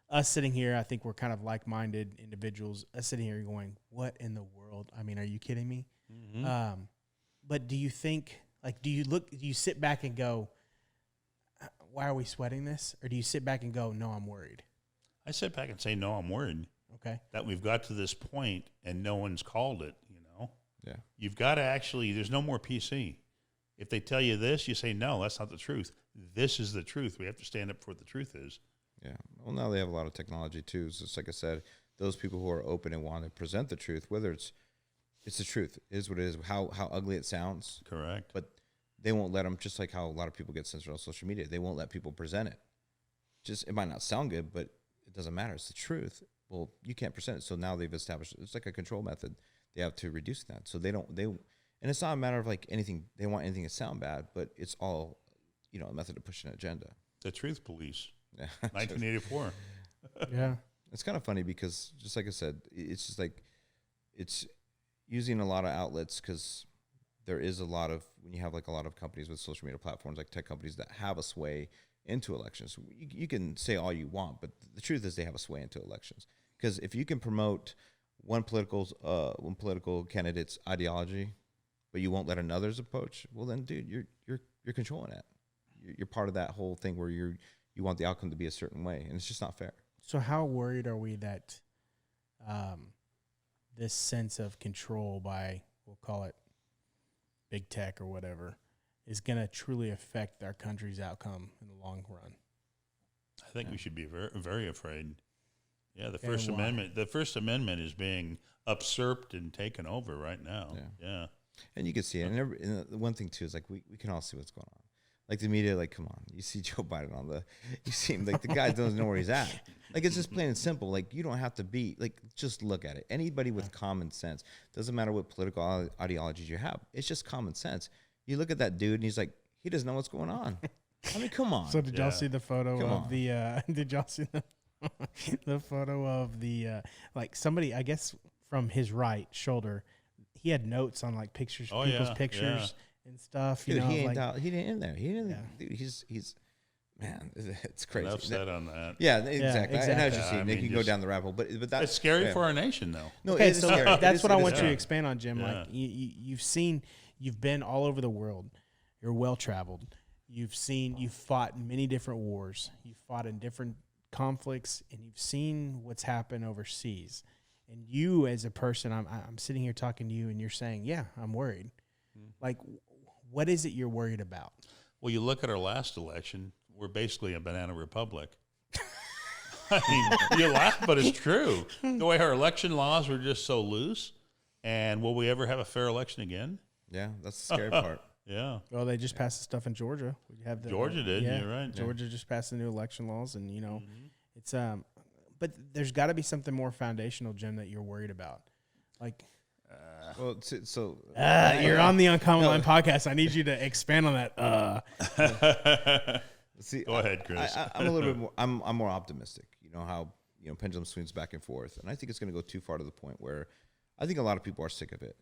us sitting here, I think we're kind of like-minded individuals. Us sitting here going, what in the world? I mean, are you kidding me? Mm-hmm. But do you think, like, do you sit back and go, why are we sweating this? Or do you sit back and go, no, I'm worried? I sit back and say, no, I'm worried Okay. that we've got to this point and no one's called it, you know? Yeah. You've got to actually, there's no more PC. If they tell you this, you say, no, that's not the truth. This is the truth. We have to stand up for what the truth is. Yeah. Well, now they have a lot of technology too. So just like I said, those people who are open and want to present the truth, whether it's the truth, it is what it is, how ugly it sounds, Correct. but they won't let them, just like how a lot of people get censored on social media, they won't let people present it. Just, it might not sound good, but it doesn't matter. It's the truth. Well, you can't present it. So now they've established, it's like a control method. They have to reduce that. So they, and it's not a matter of like anything, they want anything to sound bad, but it's all, you know, a method to push an agenda. The truth police, Yeah. 1984. Yeah. It's kind of funny because, just like I said, it's just like, it's using a lot of outlets because there is a lot of, when you have like a lot of companies with social media platforms, like tech companies that have a sway into elections. You can say all you want, but the truth is they have a sway into elections. Because if you can promote one political candidate's ideology, but you won't let another's approach, well then, dude, you're controlling it. You're part of that whole thing where you want the outcome to be a certain way, and it's just not fair. So how worried are we that this sense of control by, we'll call it big tech or whatever, is going to truly affect our country's outcome in the long run? I think we should be very, very afraid. Yeah, the And First why? Amendment. The First Amendment is being usurped and taken over right now. Yeah. And you can see it. And the one thing too is like we can all see what's going on. Like the media, like, come on, you see Joe Biden you see him, like the guy doesn't know where he's at. Like, it's just plain and simple. Like, you don't have to be, like, just look at it. Anybody with common sense, doesn't matter what political ideologies you have, it's just common sense. You look at that dude and he's like, he doesn't know what's going on. I mean, come on. So did y'all see the photo Come of on. the, did y'all see the photo of the, like somebody, I guess from his right shoulder, he had notes on like pictures, Oh, people's yeah, pictures and stuff. You Dude, know, he ain't like, out, he didn't in there. He didn't, Yeah. dude, he's, man, it's crazy. Enough said on that. Yeah, exactly. I know what exactly. you're Yeah, saying. I They mean, can go just- down the rabbit hole, but that's It's scary yeah. for our nation, though. No, okay, it is so scary. that's what I want you to scary. expand on, Jim. Yeah. Like you've been all over the world. You're well traveled. You've fought in many different wars. You've fought in different conflicts, and you've seen what's happened overseas. And you, as a person, I'm sitting here talking to you, and you're saying, "Yeah, I'm worried." Like, what is it you're worried about? Well, you look at our last election, we're basically a banana republic. I mean, you laugh, but it's true. The way our election laws were just so loose, and will we ever have a fair election again? Yeah, that's the scary part. Yeah. Well, they just passed the stuff in Georgia. We have Georgia did, you're right. Georgia just passed the new election laws, and it's but there's got to be something more foundational, Jim, that you're worried about. Like, Well, so you're on the Uncommon Line podcast. I need you to expand on that. see, Go ahead, Chris. I'm a little bit more. I'm more optimistic. You know how pendulum swings back and forth, and I think it's going to go too far to the point where I think a lot of people are sick of it.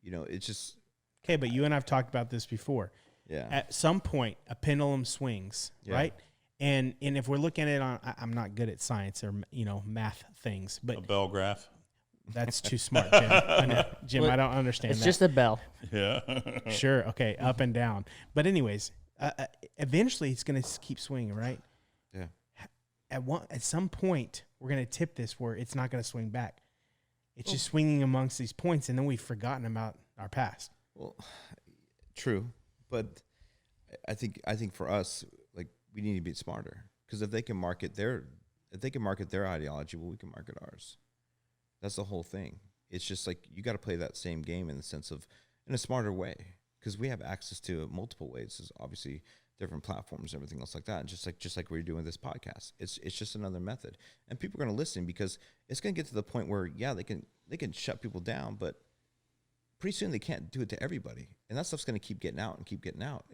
You know, it's just Okay, but you and I've talked about this before. yeah. At some point, a pendulum swings, Yeah. right? And if we're looking at it on, I'm not good at science or math things, but A bell graph. that's too smart, Jim. I know. Jim, Well, I don't understand It's that. just a bell. Yeah. Sure. Okay. Up and down. But anyways, eventually it's going to keep swinging, right? Yeah. At some point, we're going to tip this where it's not going to swing back. It's just swinging amongst these points, and then we've forgotten about our past. Well, true, but I think for us, like, we need to be smarter, because if they can market their ideology, well, we can market ours. That's the whole thing. It's just like you got to play that same game in the sense of in a smarter way, because we have access to it multiple ways. There's obviously different platforms, everything else like that. And just like we're doing this podcast, it's just another method, and people are going to listen because it's going to get to the point where they can shut people down, but pretty soon they can't do it to everybody, and that stuff's going to keep getting out,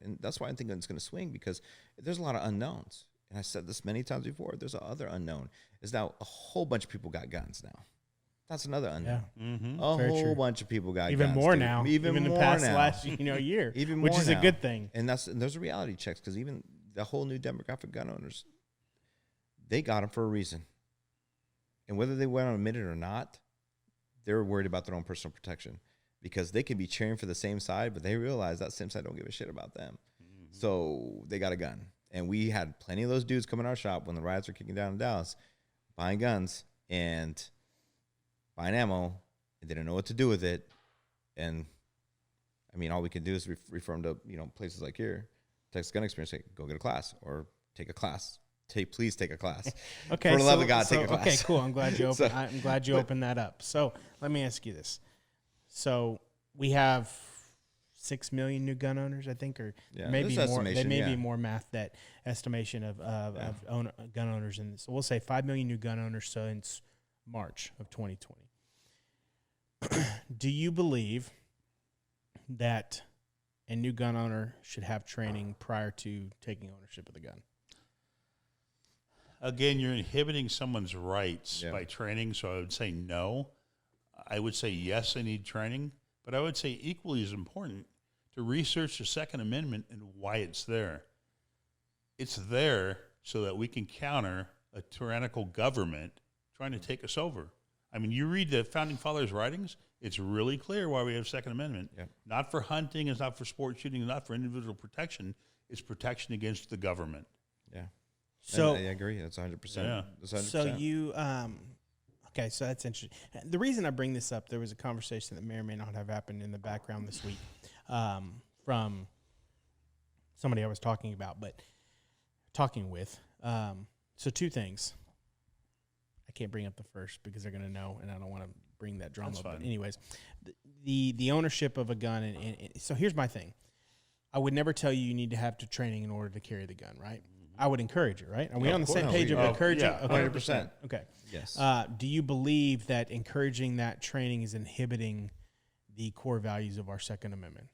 and that's why I think it's going to swing, because there's a lot of unknowns. And I said this many times before. There's another unknown is now a whole bunch of people got guns now. That's another unknown. Yeah. Mm-hmm. A Very whole true. bunch of people got Even guns, more dude. now. Even in the more past now. last year. Even which more is a now. good thing. And there's a reality checks, because even the whole new demographic gun owners, they got them for a reason. And whether they want to admit it or not, they're worried about their own personal protection. because they can be cheering for the same side, but they realize that same side don't give a shit about them. So they got a gun. And we had plenty of those dudes come in our shop when the riots were kicking down in Dallas, buying guns and buying ammo, and didn't know what to do with it. And I mean, all we can do is refer them to, you know, places like here, Texas Gun Experience, say, go get a class or take a class. Please take a class. Okay, For the love of God, take a class. Okay, cool. I'm glad you opened. So- I'm glad you opened that up. So let me ask you this: so we have 6 million new gun owners, I think, or Yeah, maybe this more. There estimation, may be yeah. more math that estimation of gun owners, and so we'll say 5 million new gun owners since March of 2020. Do you believe that a new gun owner should have training prior to taking ownership of the gun? Again, you're inhibiting someone's rights Yeah. by training, so I would say no. I would say yes, they need training, but I would say equally as important to research the Second Amendment and why it's there. It's there so that we can counter a tyrannical government trying to take us over. I mean, you read the Founding Fathers' writings, it's really clear why we have Second Amendment. Yeah. Not for hunting, it's not for sport shooting, it's not for individual protection, it's protection against the government. Yeah. So And I agree. That's 100%. Yeah. That's 100%. So you, okay, so that's interesting. The reason I bring this up, there was a conversation that may or may not have happened in the background this week from somebody I was talking with. So two things. I can't bring up the first because they're going to know, and I don't want to bring that drama That's up. But fine. anyways, the ownership of a gun, and so here's my thing. I would never tell you need to have to training in order to carry the gun, right? I would encourage it, right? Are we Of on the same course. page of Oh, encouraging? yeah, Okay. 100%. Okay. Yes. Do you believe that encouraging that training is inhibiting the core values of our Second Amendment?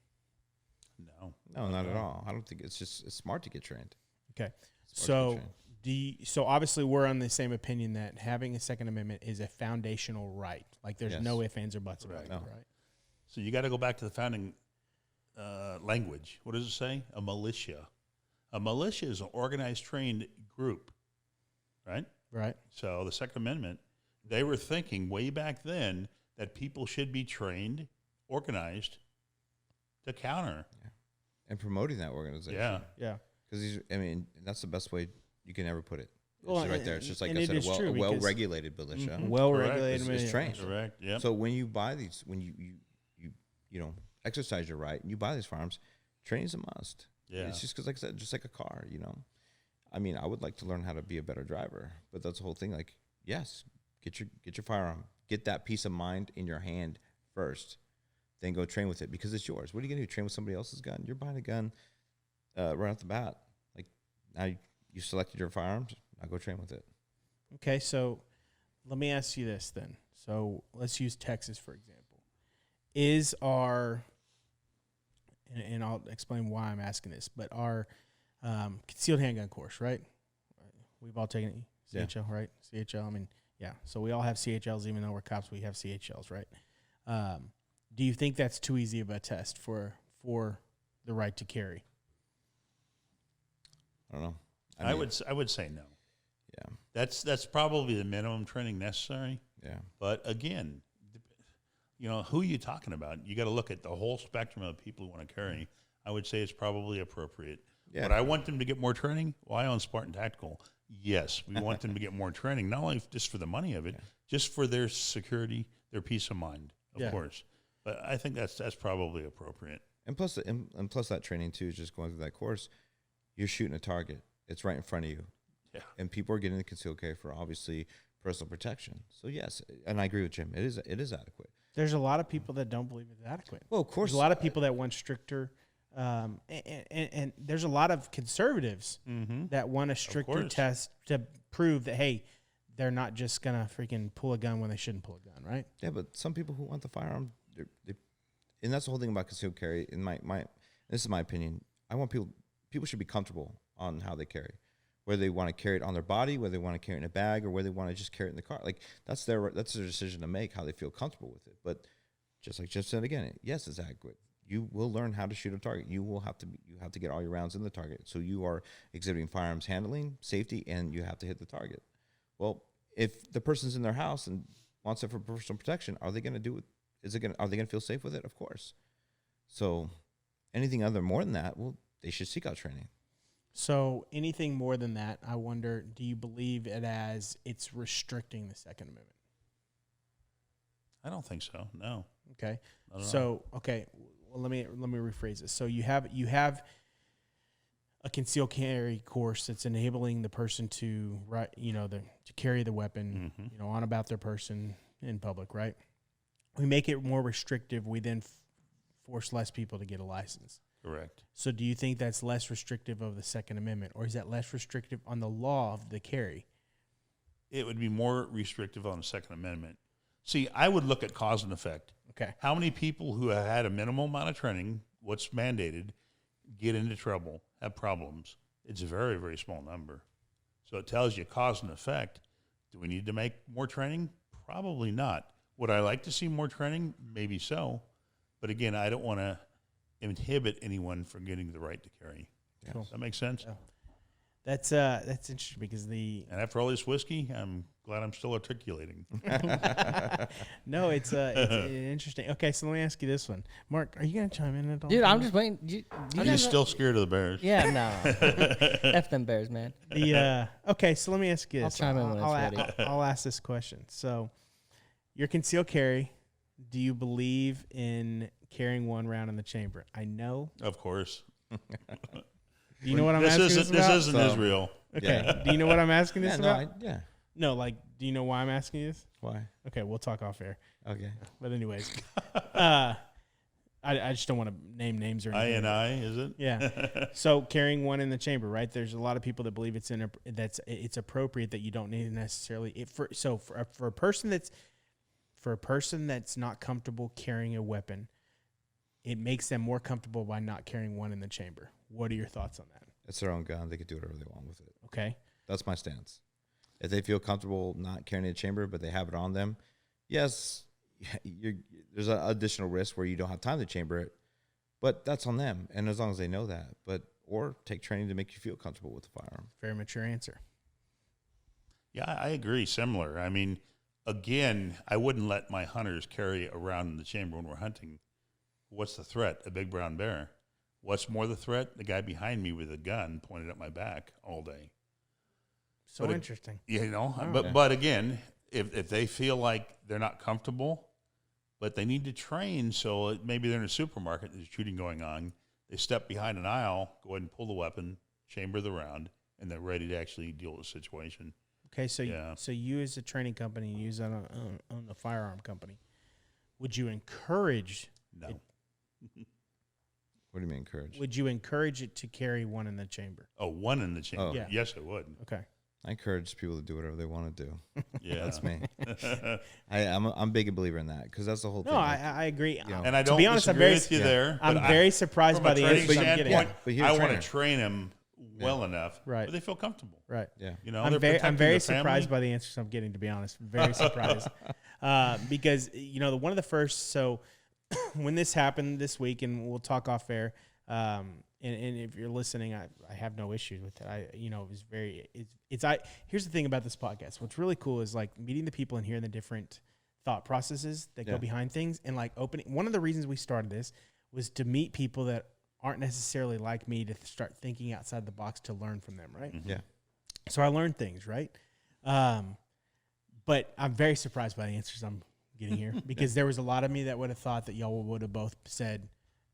No. no, not at all. I don't think it's smart to get trained. Okay. It's smart to get So trained. so obviously we're on the same opinion that having a Second Amendment is a foundational right. Like there's Yes. no ifs, ands, or buts about it, No. right? So you got to go back to the founding language. What does it say? A militia. A militia is an organized, trained group, right? Right. So the Second Amendment, they were thinking way back then that people should be trained, organized to counter. And promoting that organization. Yeah. Yeah. Because that's the best way you can ever put it. It's Well, just right there. It's just like and I it said, is true a because- well-regulated militia. Well Correct. regulated. It's trained. Correct. Yep. So when you buy these, when you exercise your right and you buy these firearms, training's a must. Yeah. It's just because, like I said, just like a car, I mean, I would like to learn how to be a better driver, but that's the whole thing. Like, yes, get your firearm, get that peace of mind in your hand first, then go train with it because it's yours. What are you gonna do? Train with somebody else's gun? You're buying a gun right off the bat. Like now you selected your firearms, now go train with it. Okay, so let me ask you this then. So let's use Texas, for example. Is our, and I'll explain why I'm asking this, but our concealed handgun course, right? We've all taken it, Yeah. CHL, right? CHL, I mean, yeah. So we all have CHLs, even though we're cops, we have CHLs, right? Do you think that's too easy of a test for the right to carry? I don't know. I would say no. Yeah. That's probably the minimum training necessary. Yeah. But again, who are you talking about? You got to look at the whole spectrum of people who want to carry. I would say it's probably appropriate. Yeah. But I want them to get more training. Well, I own Spartan Tactical. Yes, we want them to get more training, not only just for the money of it, just for their security, their peace of mind, of course. But I think that's probably appropriate. And plus that training too is just going through that course. You're shooting a target. It's right in front of you. Yeah. And people are getting the concealed carry for obviously personal protection. So yes, and I agree with Jim. It is adequate. There's a lot of people that don't believe it's adequate. Well, of course, There's a lot of people that want stricter, and there's a lot of conservatives that want a stricter course. test to prove that, hey, they're not just going to freaking pull a gun when they shouldn't pull a gun, right? Yeah, but some people who want the firearm, and that's the whole thing about concealed carry. In my this is my opinion. I want people should be comfortable on how they carry, whether they want to carry it on their body, whether they want to carry it in a bag, or whether they want to just carry it in the car. Like that's their decision to make, how they feel comfortable with it. But just like Jeff said again, yes, it's adequate. You will learn how to shoot a target. You have to get all your rounds in the target. So you are exhibiting firearms handling, safety, and you have to hit the target. Well, if the person's in their house and wants it for personal protection, are they going to do it Are they gonna feel safe with it? Of course. So anything more than that, well, they should seek out training. So anything more than that, I wonder, do you believe it as it's restricting the Second Amendment? I don't think so. No. Okay. I don't know. So, okay, well, let me rephrase this. So you have a concealed carry course that's enabling the person to to carry the weapon, on about their person in public, right? We make it more restrictive. We then force less people to get a license. Correct. So do you think that's less restrictive of the Second Amendment, or is that less restrictive on the law of the carry? It would be more restrictive on the Second Amendment. See, I would look at cause and effect. Okay. How many people who have had a minimal amount of training, what's mandated, get into trouble, have problems? It's a very, very small number. So it tells you cause and effect. Do we need to make more training? Probably not. Would I like to see more training? Maybe so. But again, I don't want to inhibit anyone from getting the right to carry. Cool. Does that make sense? Yeah. That's interesting because And after all this whiskey, I'm glad I'm still articulating. no, it's interesting. Okay, so let me ask you this one, Mark. Are you gonna chime in at all? Dude, I'm just waiting. Are you still scared of the Bears? Yeah, no. F them Bears, man. Okay, so let me ask you I'll this. chime in when it's ready. I'll ask this question. So, your concealed carry. Do you believe in carrying one round in the chamber? I know. Of course. Do you know what I'm asking this about? This isn't Israel. Okay. Yeah. Do you know what I'm asking this about? Yeah. No, do you know why I'm asking you this? Why? Okay, we'll talk off air. Okay. But anyways, I just don't want to name names or anything. INI, is it? Yeah. So carrying one in the chamber, right? There's a lot of people that believe it's appropriate that you don't need necessarily for a person that's not comfortable carrying a weapon, it makes them more comfortable by not carrying one in the chamber. What are your thoughts on that? It's their own gun. They can do whatever they want with it. Okay. That's my stance. If they feel comfortable not carrying a chamber, but they have it on them, yes, there's an additional risk where you don't have time to chamber it, but that's on them. And as long as they know that, or take training to make you feel comfortable with the firearm. Very mature answer. Yeah, I agree. Similar. I mean, again, I wouldn't let my hunters carry around in the chamber when we're hunting. What's the threat? A big brown bear. What's more the threat? The guy behind me with a gun pointed at my back all day. So interesting. But again, if they feel like they're not comfortable, but they need to train, so maybe they're in a supermarket, there's shooting going on, they step behind an aisle, go ahead and pull the weapon, chamber the round, and they're ready to actually deal with the situation. Okay, so you as a training company, you use that on a firearm company, would you encourage? No. What do you mean encourage? Would you encourage it to carry one in the chamber? Oh, one in the chamber. Oh. Yeah. Yes, it would. Okay. I encourage people to do whatever they want to do. Yeah, That's me. I'm a big believer in that because that's the whole No, thing. I agree. know. And I don't to be honest, disagree with you there. I'm but very surprised from by a the training answers I'm standpoint, getting. But you're a I want trainer. to train them well enough, Right. where they feel comfortable. Right. Yeah. You know, I'm they're very protecting very the family. surprised by the answers I'm getting. To be honest, very surprised because one of the first. So when this happened this week, and we'll talk off air. And if you're listening, I have no issues with it. It was very. Here's the thing about this podcast. What's really cool is like meeting the people and hearing the different thought processes that go behind things, and like opening. One of the reasons we started this was to meet people that aren't necessarily like me, to start thinking outside the box to learn from them, right? Mm-hmm. Yeah. So I learned things, right? But I'm very surprised by the answers I'm getting here because there was a lot of me that would have thought that y'all would have both said,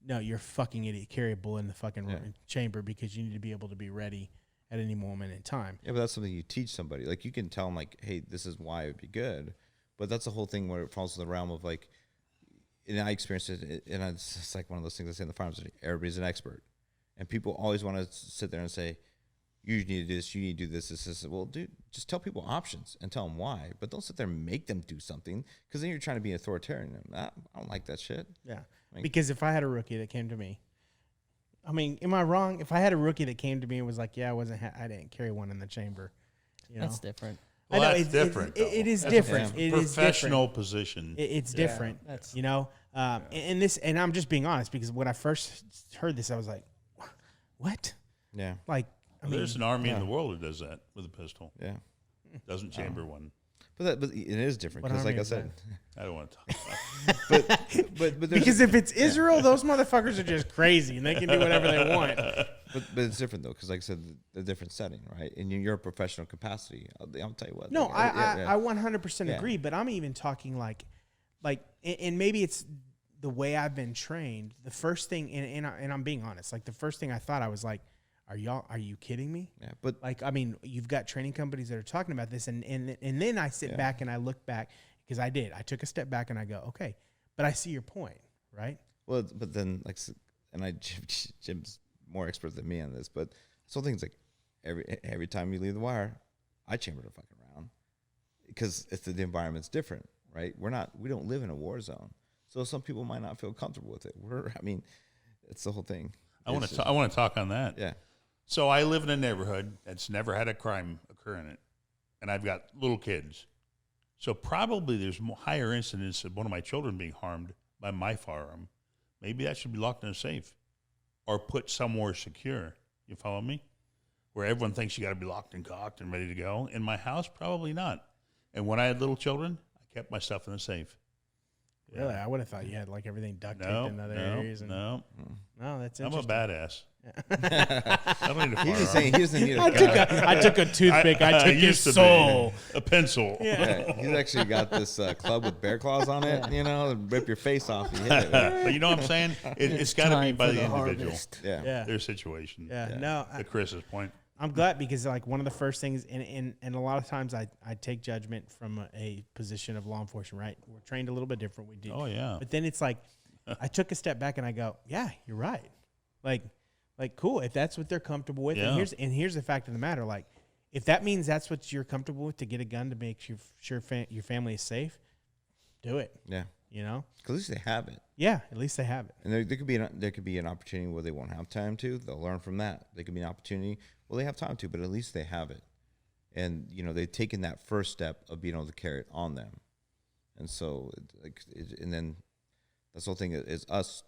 no, you're a fucking idiot. Carry a bullet in the fucking chamber because you need to be able to be ready at any moment in time. Yeah, but that's something you teach somebody. Like you can tell them, like, hey, this is why it would be good. But that's the whole thing where it falls in the realm of like, and I experienced it, and it's like one of those things I say in the farms. Everybody's an expert, and people always want to sit there and say, you need to do this, you need to do this. Well, dude, just tell people options and tell them why, but don't sit there and make them do something because then you're trying to be authoritarian. I don't like that shit. Yeah. Because if I had a rookie that came to me, I mean, am I wrong? If I had a rookie that came to me and was like, "Yeah, I didn't carry one in the chamber," That's different. Well, I know that's different. It is That's different. a It is professional position. It's different. And I'm just being honest because when I first heard this, I was like, "What?" Yeah. Like, There's an army in the world that does that with a pistol. Yeah. Doesn't chamber one. But it is different What because, like army I is said, I don't want to talk about it. but there's Because if it's Israel, those motherfuckers are just crazy and they can do whatever they want. but it's different though, because like I said, the different setting, right? And you're a professional capacity. I'll tell you what. No, like, I 100% Yeah. agree, but I'm even talking like, and maybe it's the way I've been trained. The first thing, and I'm being honest, like the first thing I thought, I was like, are you kidding me? Yeah, but Like, I mean, you've got training companies that are talking about this, and then I sit back and I look back, because I took a step back and I go, okay, but I see your point, right? well, but then and Jim's more expert than me on this, but some things like every time you leave the wire, I chamber the fucking round because the environment's different, right? We don't live in a war zone, so some people might not feel comfortable with it. It's the whole thing. I want to talk on that. Yeah. So I live in a neighborhood that's never had a crime occur in it, and I've got little kids. So probably there's higher incidence of one of my children being harmed by my firearm. Maybe that should be locked in a safe or put somewhere secure. You follow me? Where everyone thinks you got to be locked and cocked and ready to go. In my house, probably not. And when I had little children, I kept my stuff in a safe. Really, I would have thought you had like everything duct taped in other areas. And, No, that's I'm a interesting. badass. I don't need a He's just firearm. saying he doesn't need a gun. I took a toothpick. I took his used to be. soul. A pencil. Yeah, he's actually got this club with bear claws on it, and rip your face off. You hit it. But you know what I'm saying? It's got to be Time by for the individual. harvest. Yeah. Yeah, Their situation. yeah. No, To Chris's point. I'm glad, because like one of the first things, and a lot of times I take judgment from a position of law enforcement, right? We're trained a little bit different. We do. Oh, yeah. But then it's like, I took a step back and I go, yeah, you're right. Like cool. If that's what they're comfortable with, Yeah. and here's the fact of the matter. Like, if that means that's what you're comfortable with, to get a gun to make sure your family is safe, do it. Yeah. You know? 'Cause at least they have it. Yeah. At least they have it. And there could be an opportunity where they won't have time to. They'll learn from that. There could be an opportunity where they have time to, but at least they have it. And they've taken that first step of being able to carry it on them. And so, and then that's the whole thing is us.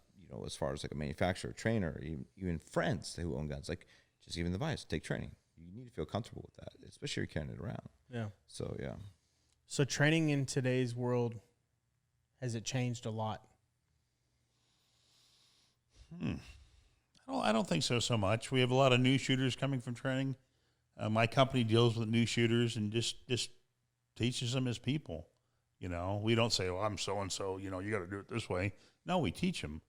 As far as like a manufacturer, trainer, even friends who own guns, like just giving the advice, take training. You need to feel comfortable with that, especially if you're carrying it around. Yeah. So yeah. So training in today's world, has it changed a lot? I don't think so much. We have a lot of new shooters coming from training. My company deals with new shooters and just teaches them as people. We don't say, "Oh, I'm so and so. You got to do it this way." No, we teach them.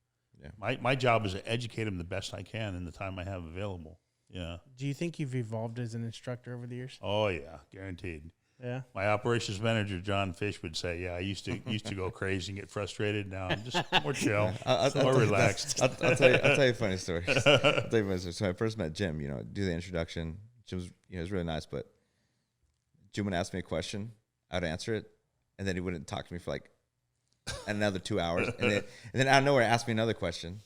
Yeah. My job is to educate them the best I can in the time I have available. Yeah. Do you think you've evolved as an instructor over the years? Oh yeah, guaranteed. Yeah. My operations manager John Fish would say, "Yeah, I used to go crazy and get frustrated. Now I'm just more chill, more relaxed." I'll tell you a funny story. So I first met Jim. Do the introduction. Jim was really nice, but Jim would ask me a question, I'd answer it, and then he wouldn't talk to me for like another 2 hours, and then out of nowhere ask me another question.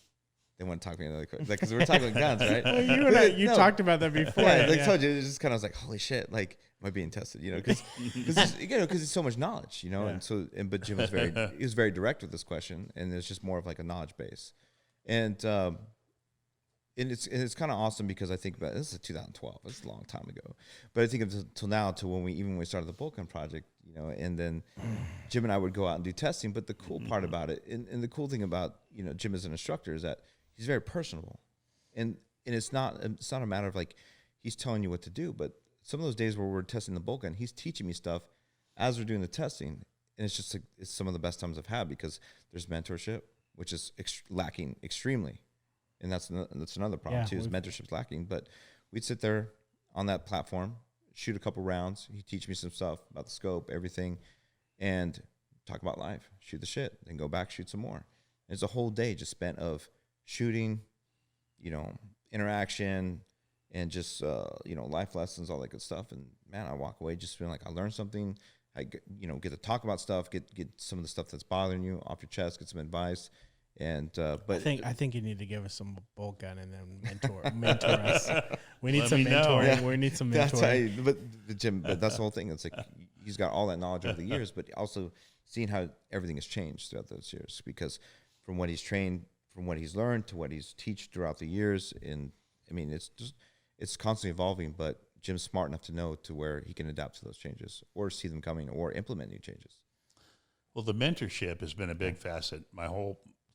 They want to talk to me another question, because we're talking guns, right? Well, you talked about that before. Yeah, I told you, it just kind of was like, holy shit, like, am I being tested? Because it's so much knowledge, but Jim was very direct with this question, and it's just more of like a knowledge base, and it's kind of awesome, because I think about this is 2012, it's a long time ago, but I think until now, to when we started the Bullgun project, and then Jim and I would go out and do testing. But the cool part about it, and the cool thing about Jim as an instructor, is that he's very personable, and it's not a matter of like he's telling you what to do, but some of those days where we're testing the Bullgun, he's teaching me stuff as we're doing the testing, and it's just it's some of the best times I've had, because there's mentorship, which is lacking extremely, and that's another problem too, is mentorship's lacking. But we'd sit there on that platform, shoot a couple rounds. He'd teach me some stuff about the scope, everything, and talk about life, shoot the shit, then go back, shoot some more. And it's a whole day just spent of shooting, interaction, and just, life lessons, all that good stuff. And man, I walk away just feeling like I learned something. I get to talk about stuff, get some of the stuff that's bothering you off your chest, get some advice. And but I think you need to give us some bolt gun and then mentor us. We need some me know. mentoring. Yeah. We need some that's mentoring. but Jim, but that's the whole thing. It's like he's got all that knowledge over the years, but also seeing how everything has changed throughout those years, because from what he's trained, from what he's learned to what he's teach throughout the years, and I mean it's constantly evolving. But Jim's smart enough to know to where he can adapt to those changes or see them coming or implement new changes. Well, the mentorship has been a big facet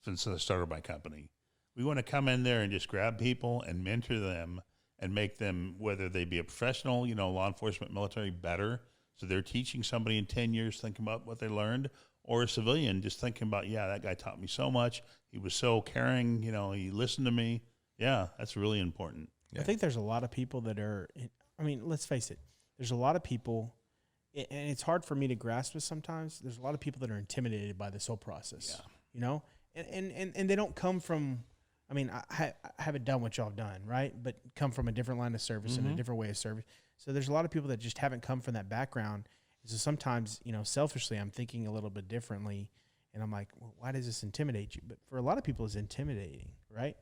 since the start of my company. We want to come in there and just grab people and mentor them and make them, whether they be a professional, law enforcement, military, better. So they're teaching somebody in 10 years thinking about what they learned, or a civilian just thinking about, that guy taught me so much. He was so caring, he listened to me. Yeah, that's really important. I think there's a lot of people that are, let's face it, there's a lot of people, and it's hard for me to grasp this sometimes. There's a lot of people that are intimidated by this whole process, and they don't come from, I haven't done what y'all have done, right? But come from a different line of service and a different way of service. So there's a lot of people that just haven't come from that background. So sometimes, selfishly, I'm thinking a little bit differently, and I'm like, well, why does this intimidate you? But for a lot of people, it's intimidating, right?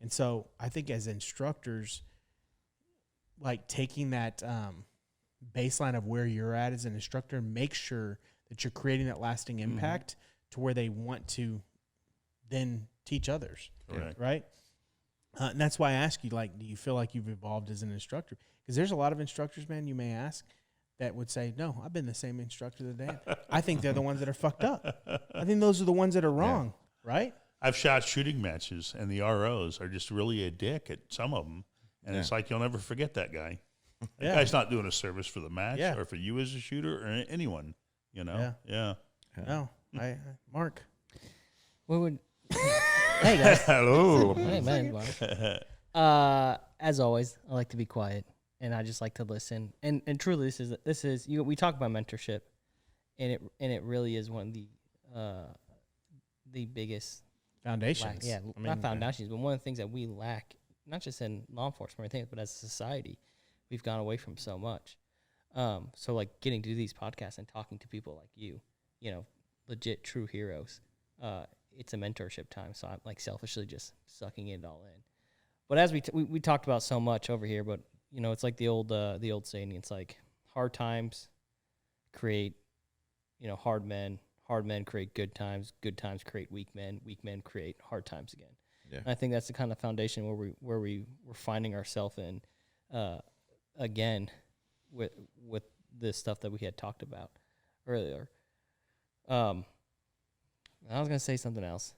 And so I think as instructors, like taking that baseline of where you're at as an instructor, make sure that you're creating that lasting impact to where they want to then teach others. Correct. Right? And that's why I ask you, do you feel like you've evolved as an instructor? Because there's a lot of instructors, man, you may ask, that would say, no, I've been the same instructor today. I think they're the ones that are fucked up. I think those are the ones that are wrong, right? I've shot shooting matches, and the ROs are just really a dick at some of them. And it's like, you'll never forget that guy. That guy's not doing a service for the match or for you as a shooter or anyone, Yeah. No, Mark. What would... Hey, guys. Hello. Hey, man. As always, I like to be quiet, and I just like to listen. And truly, this is we talk about mentorship, and it really is one of the biggest Foundations. not foundations, but one of the things that we lack, not just in law enforcement or anything, but as a society, we've gone away from so much. So like getting to do these podcasts and talking to people like you, legit true heroes. It's a mentorship time, so I'm like selfishly just sucking it all in. But as we talked about so much over here, but it's like the old saying. It's like hard times create, hard men create good times create weak men create hard times again. Yeah. And I think that's the kind of foundation where we're finding ourselves in, again, with the stuff that we had talked about earlier. I was gonna say something else.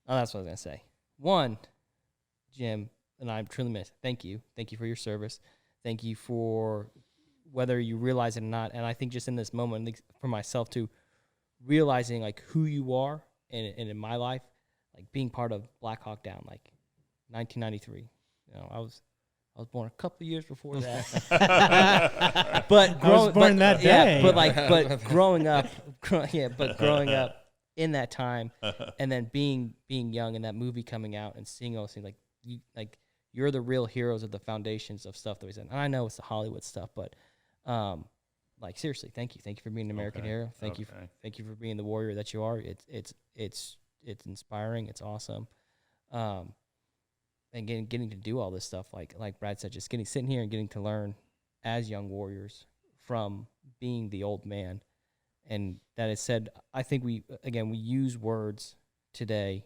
Oh, that's what I was gonna say. One, Jim, and I truly miss. Thank you for your service. Thank you for whether you realize it or not. And I think just in this moment, for myself too, realizing like who you are, and in my life, like being part of Black Hawk Down, like 1993. I was born a couple of years before that. But I was born that day. But growing up, growing up in that time, and then being young, and that movie coming out and seeing all those things, you're the real heroes of the foundations of stuff that we said. And I know it's the Hollywood stuff, but seriously, thank you for being an American hero. Thank you for being the warrior that you are. It's inspiring. It's awesome. And getting to do all this stuff, like Brad said, just sitting here and getting to learn as young warriors from being the old man. And that is said, I think we use words today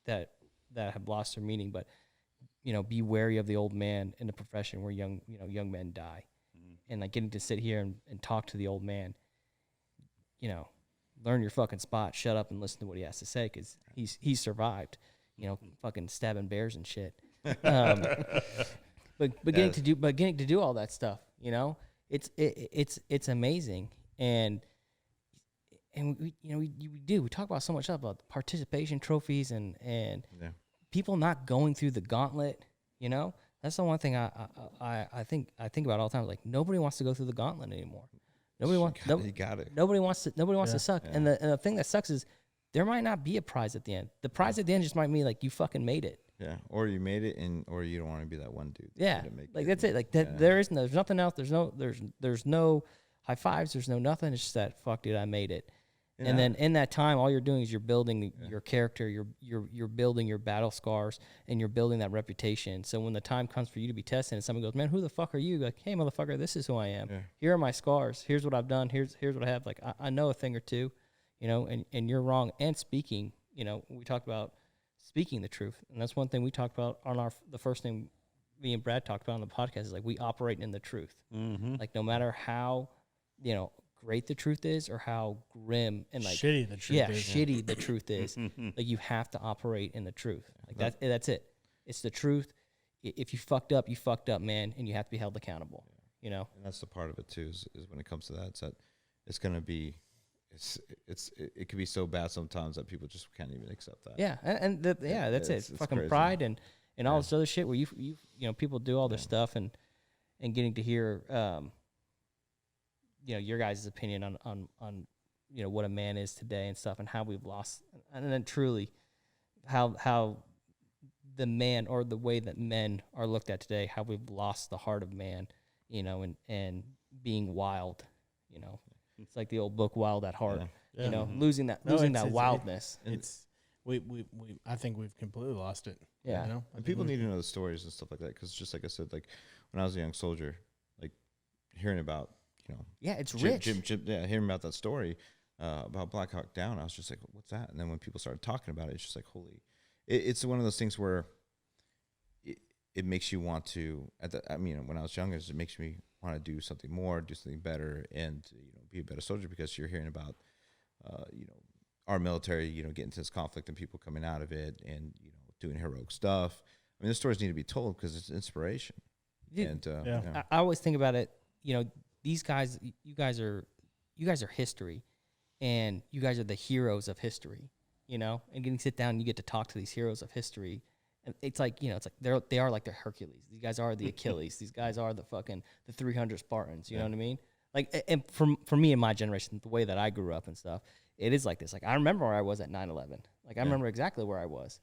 that have lost their meaning, but be wary of the old man in the profession where young men die. And getting to sit here and talk to the old man, learn your fucking spot, shut up and listen to what he has to say, because he's survived, fucking stabbing bears and shit. But getting to do all that stuff, it's amazing. And we talk about so much stuff about participation trophies and people not going through the gauntlet. That's the one thing I think about all the time. Like, nobody wants to go through the gauntlet anymore. Nobody wants. You got it. Nobody wants to suck. Yeah. And the thing that sucks is there might not be a prize at the end. The prize at the end just might mean you fucking made it. Yeah, or you made it, or you don't want to be that one dude. Yeah, that's it. There's nothing else. There's no high fives. There's no nothing. It's just that, fuck, dude, I made it. Yeah. And then in that time, all you're doing is you're building your character, you're building your battle scars, and you're building that reputation. So when the time comes for you to be tested, and someone goes, "Man, who the fuck are you?" Like, "Hey, motherfucker, this is who I am. Yeah. Here are my scars. Here's what I've done. Here's what I have. Like, I know a thing or two, and you're wrong." And speaking, we talked about speaking the truth, and that's one thing we talked about on the first thing me and Brad talked about on the podcast is like we operate in the truth. Mm-hmm. Like no matter how, great the truth is or how grim and like shitty the truth is. shitty the truth is, like you have to operate in the truth. Like that's it. It's the truth. If you fucked up, you fucked up, man, and you have to be held accountable. You know, And that's the part of it too. Is when it comes to that, it's that it's gonna be, it can be so bad sometimes that people just can't even accept that. yeah, that's it's it. Fucking crazy. pride and all this other shit where you people do all this stuff and getting to hear your guys' opinion on what a man is today and stuff and how we've lost and then truly how the man or the way that men are looked at today, how we've lost the heart of man, and being wild, It's like the old book Wild at Heart, Yeah. losing that wildness. We I think we've completely lost it. Yeah. You know? And people need to know the stories and stuff like that, because just like I said, like when I was a young soldier, like hearing about Yeah, it's Jim, rich. hearing about that story about Black Hawk Down, I was just like, what's that? And then when people started talking about it, it's just like, holy, it's one of those things where it makes you want to. When I was younger, it makes me want to do something more, do something better, and be a better soldier, because you're hearing about our military, getting into this conflict and people coming out of it and doing heroic stuff. I mean, the stories need to be told because it's inspiration. Dude, And I always think about it. These guys, you guys are history, and you guys are the heroes of history. And getting to sit down, and you get to talk to these heroes of history, and it's like they are like the Hercules. These guys are the Achilles. These guys are the 300 Spartans. You know what I mean? Like, and for me in my generation, the way that I grew up and stuff, it is like this. Like I remember where I was at 9/11. Like I remember exactly where I was.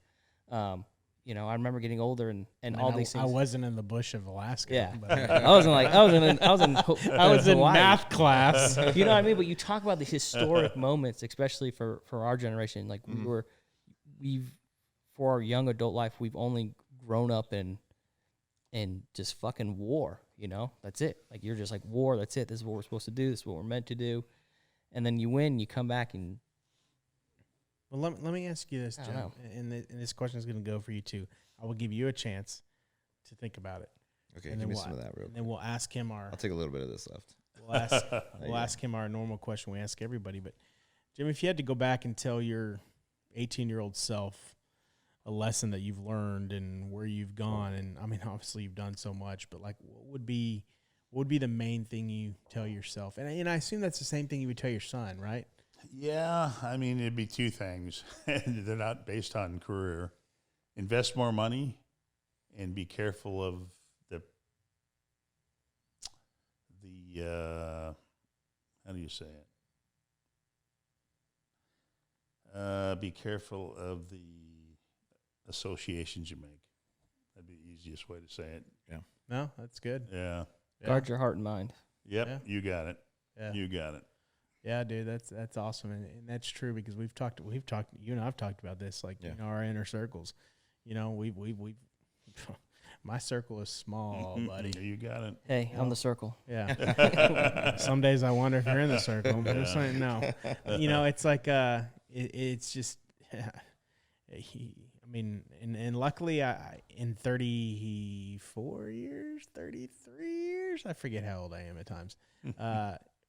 I remember getting older and all these things. I wasn't in the bush of Alaska. Yeah, But I was in in math class. You know what I mean? But you talk about the historic moments, especially for our generation. Like we've for our young adult life, we've only grown up in just fucking war. That's it. Like you're just like war. That's it. This is what we're supposed to do. This is what we're meant to do. And then you win. You come back and. Well, let me ask you this, I don't Jim, know. and this question is going to go for you too. I will give you a chance to think about it. okay, and give then me some of that real And quick. then we'll ask him our I'll take a little bit of this left. we'll ask him our normal question we ask everybody. But Jim, if you had to go back and tell your 18-year-old self a lesson that you've learned and where you've gone, and I mean obviously you've done so much, but like what would be the main thing you tell yourself? And I assume that's the same thing you would tell your son, right? Yeah, I mean, it'd be two things. They're not based on career. Invest more money and be careful of the how do you say it? Be careful of the associations you make. That'd be the easiest way to say it. No, that's good. Yeah. Guard your heart and mind. Yep, Yeah. you got it. Yeah. You got it. Yeah, dude, that's awesome, and that's true because we've talked. You and I've talked about this, like our inner circles. We my circle is small, buddy. You got it. Hey, I'm the circle. Yeah. Some days I wonder if you're in the circle. But it's like, no, it's like it's just. I mean, and luckily, I in 34 years, 33 years, I forget how old I am at times.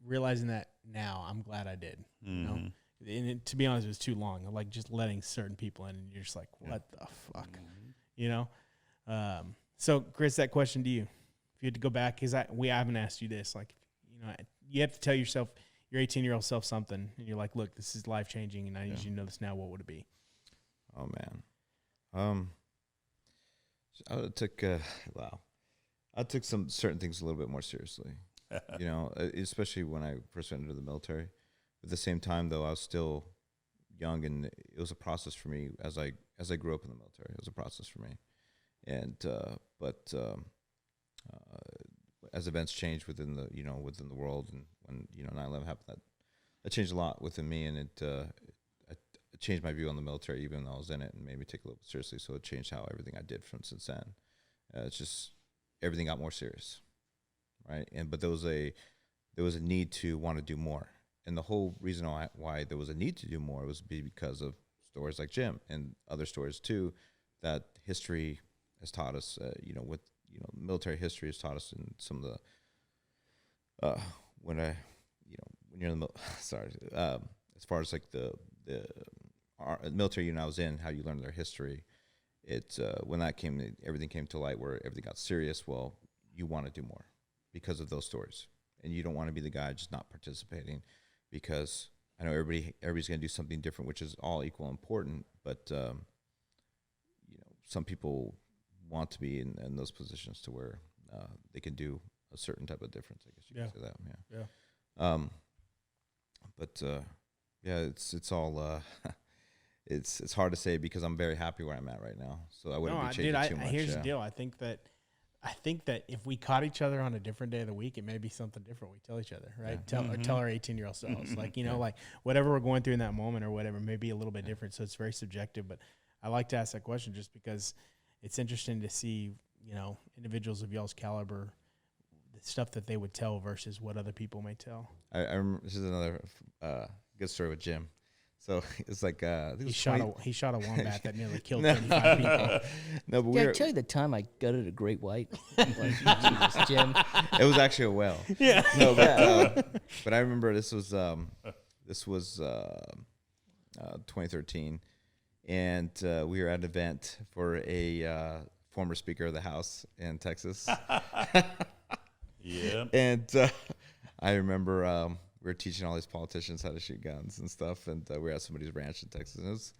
Realizing that now, I'm glad I did. And to be honest, it was too long. Like just letting certain people in, and you're just like, what the fuck, So, Chris, that question to you: if you had to go back, because we haven't asked you this, like, you have to tell yourself, your 18-year-old self, something, and you're like, look, this is life changing, and I need you to know this now. What would it be? Oh man, I took I took some certain things a little bit more seriously. Especially when I first went into the military. At the same time, though, I was still young, and it was a process for me as I grew up in the military. It was a process for me, and but as events changed within the world, and when 9/11 happened, that changed a lot within me, and it changed my view on the military, even though I was in it, and made me take a little bit seriously. So it changed how everything I did from since then. It's just everything got more serious, right? But there was a need to want to do more, and the whole reason why there was a need to do more was because of stories like Jim and other stories too, that history has taught us. With military history has taught us in some of the when you're in the sorry, as far as like the military unit I was in, how you learn their history. It's when everything came to light, where everything got serious. Well, you want to do more because of those stories, and you don't want to be the guy just not participating, because I know everybody's going to do something different, which is all equal important. But some people want to be in those positions to where they can do a certain type of difference. I guess you could say that. It's all. It's hard to say because I'm very happy where I'm at right now. So I wouldn't be changing too much. Here's the deal. I think that if we caught each other on a different day of the week, it may be something different. We tell each other, right? Tell our 18-year-old selves, like like whatever we're going through in that moment or whatever, may be a little bit different. So it's very subjective. But I like to ask that question just because it's interesting to see individuals of y'all's caliber, the stuff that they would tell versus what other people may tell. I remember, this is another good story with Jim. So it's like he shot a wombat that nearly killed 35 people. No, but I tell you the time I gutted a great white. Jesus, Jim. It was actually a whale. Yeah. No, but I remember this was 2013, and we were at an event for a former Speaker of the House in Texas. Yeah. And I remember we were teaching all these politicians how to shoot guns and stuff, and we were at somebody's ranch in Texas. And it was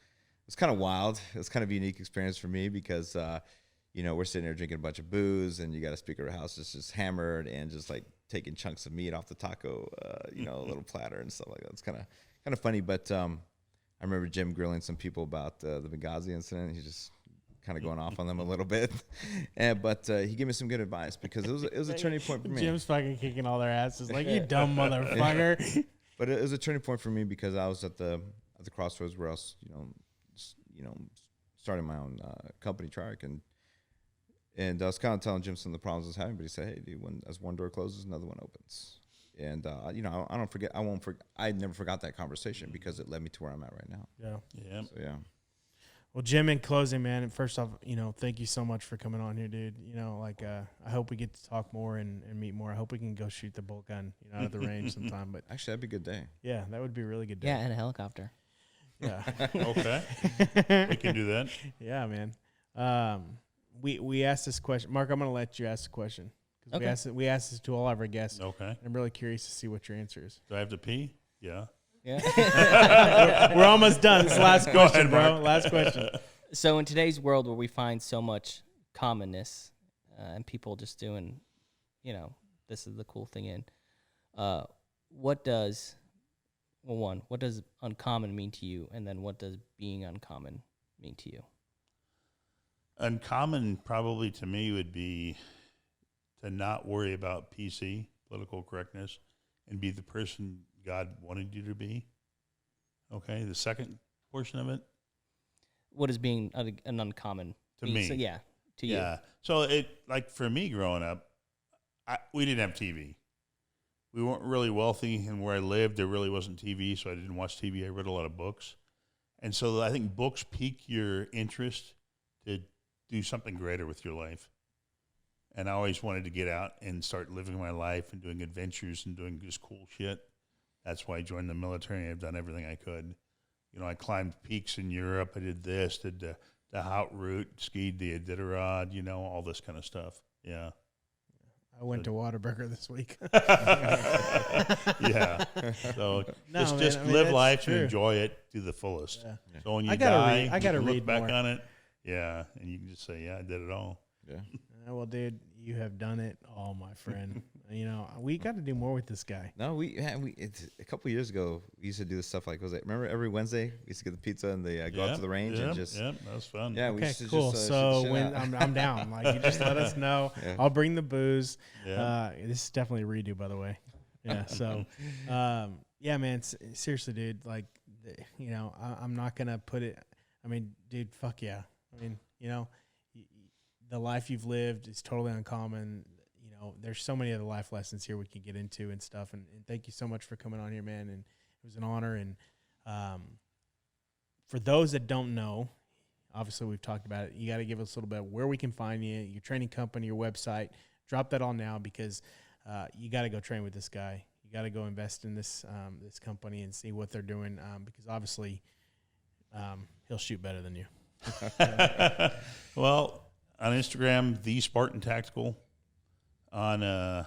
kind of wild. It was kind of a unique experience for me because, we're sitting there drinking a bunch of booze, and you got a Speaker of the House just hammered and just like taking chunks of meat off the taco, a little platter and stuff like that. It's kind of funny. But I remember Jim grilling some people about the Benghazi incident. He just kind of going off on them a little bit, but he gave me some good advice because it was a turning point for me. Jim's fucking kicking all their asses like, you dumb motherfucker. But it was a turning point for me because I was at the crossroads where I was, starting my own company, Triarc, and I was kind of telling Jim some of the problems I was having, but he said, "Hey, dude, as one door closes, another one opens." And I never forgot that conversation because it led me to where I'm at right now. Yeah. So yeah. Well, Jim, in closing, man, and first off, thank you so much for coming on here, dude. I hope we get to talk more and meet more. I hope we can go shoot the bolt gun, out of the range sometime. But actually, that'd be a good day. Yeah, that would be a really good day. Yeah, and a helicopter. Yeah. Okay. We can do that. Yeah, man. We asked this question. Mark, I'm going to let you ask the question. Okay. We asked this to all of our guests. Okay. I'm really curious to see what your answer is. Do I have to pee? Yeah. Yeah. We're almost done. It's the last question, ahead, bro. Last question. So in today's world where we find so much commonness and people just doing, this is the cool thing in, what does uncommon mean to you? And then what does being uncommon mean to you? Uncommon probably to me would be to not worry about PC, political correctness, and be the person God wanted you to be. Okay, the second portion of it. What is being an uncommon to me? So, yeah, to you. Yeah. So for me growing up, we didn't have TV. We weren't really wealthy, and where I lived, there really wasn't TV, so I didn't watch TV. I read a lot of books. And so I think books pique your interest to do something greater with your life. And I always wanted to get out and start living my life and doing adventures and doing just cool shit. That's why I joined the military. I've done everything I could. I climbed peaks in Europe. I did this, did the Hout route, skied the Iditarod, all this kind of stuff. Yeah. I went to Whataburger this week. Yeah. So No, just man, live that's life true. and enjoy it to the fullest. Yeah. So when you I gotta die, read- I gotta you can read look back more. on it. Yeah. And you can just say, yeah, I did it all. Yeah. Well, dude, you have done it all, my friend. We got to do more with this guy. No, it's a couple of years ago, we used to do this stuff remember every Wednesday we used to get the pizza and they go out to the range and just that was fun. yeah. We Okay, used to cool. Just, So shit when out. I'm down, you just let us know. Yeah. I'll bring the booze. Yeah. This is definitely a redo, by the way. Yeah. So, yeah, man. Seriously, dude. I'm not gonna put it. I mean, dude. Fuck yeah. I mean, the life you've lived is totally uncommon. There's so many other life lessons here we can get into and stuff. And thank you so much for coming on here, man. And it was an honor. And for those that don't know, obviously we've talked about it. You got to give us a little bit of where we can find you, your training company, your website. Drop that all now because you got to go train with this guy. You got to go invest in this this company and see what they're doing because obviously he'll shoot better than you. Well, on Instagram, the Spartan Tactical. On the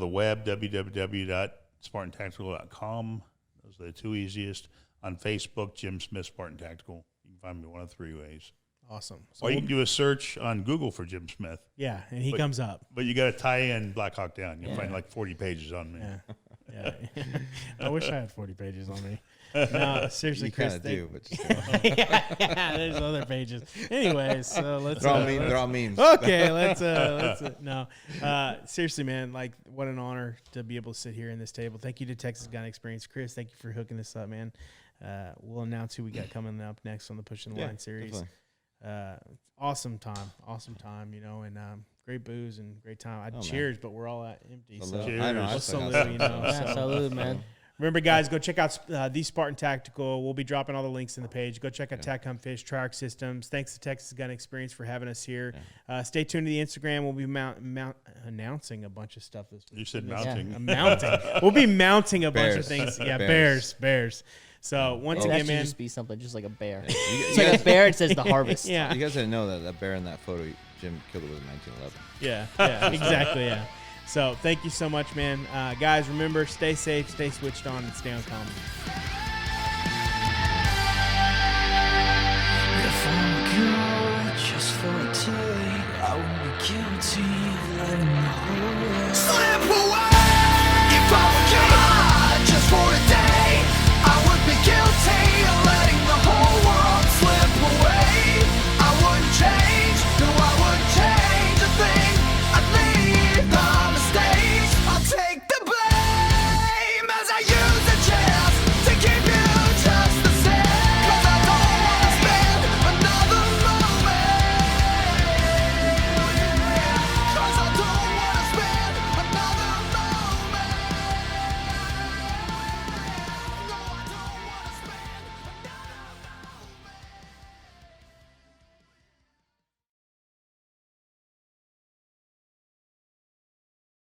web, www.spartantactical.com. Those are the two easiest. On Facebook, Jim Smith Spartan Tactical. You can find me one of 3 ways. Awesome. So Or you can do a search on Google for Jim Smith. yeah, and he comes up. But you got to tie in Black Hawk Down. You'll find like 40 pages on me. Yeah. I wish I had 40 pages on me. No, seriously, You Chris. kind of do, but just Yeah, there's other pages. Anyways, so let's. they're all memes. Okay, let's no. Seriously, man, like what an honor to be able to sit here in this table. Thank you to Texas Gun Experience, Chris. Thank you for hooking this up, man. We'll announce who we got coming up next on the Pushing the Line series. Awesome time, and great booze and great time. Cheers, man. But we're all empty. Salute. So Cheers. I know, I salute, salute. Salute, man. Remember, guys, go check out the Spartan Tactical. We'll be dropping all the links in the page. Go check out Tac Hunt Fish, Triarc Systems. Thanks to Texas Gun Experience for having us here. Stay tuned to the Instagram. We'll be announcing a bunch of stuff this week. You said mounting. Mounting. We'll be mounting a bunch of Bears. things. Yeah, Bears. bears. So once That again, should man. just be something just like a bear. You It's like a bear. It says the harvest. Yeah. You guys didn't know that bear in that photo, Jim killed it was in 1911. Yeah, exactly, yeah. So thank you so much, man. Guys, remember, stay safe, stay switched on, and stay on comedy. If I'm good just for a day, I won't be guilty.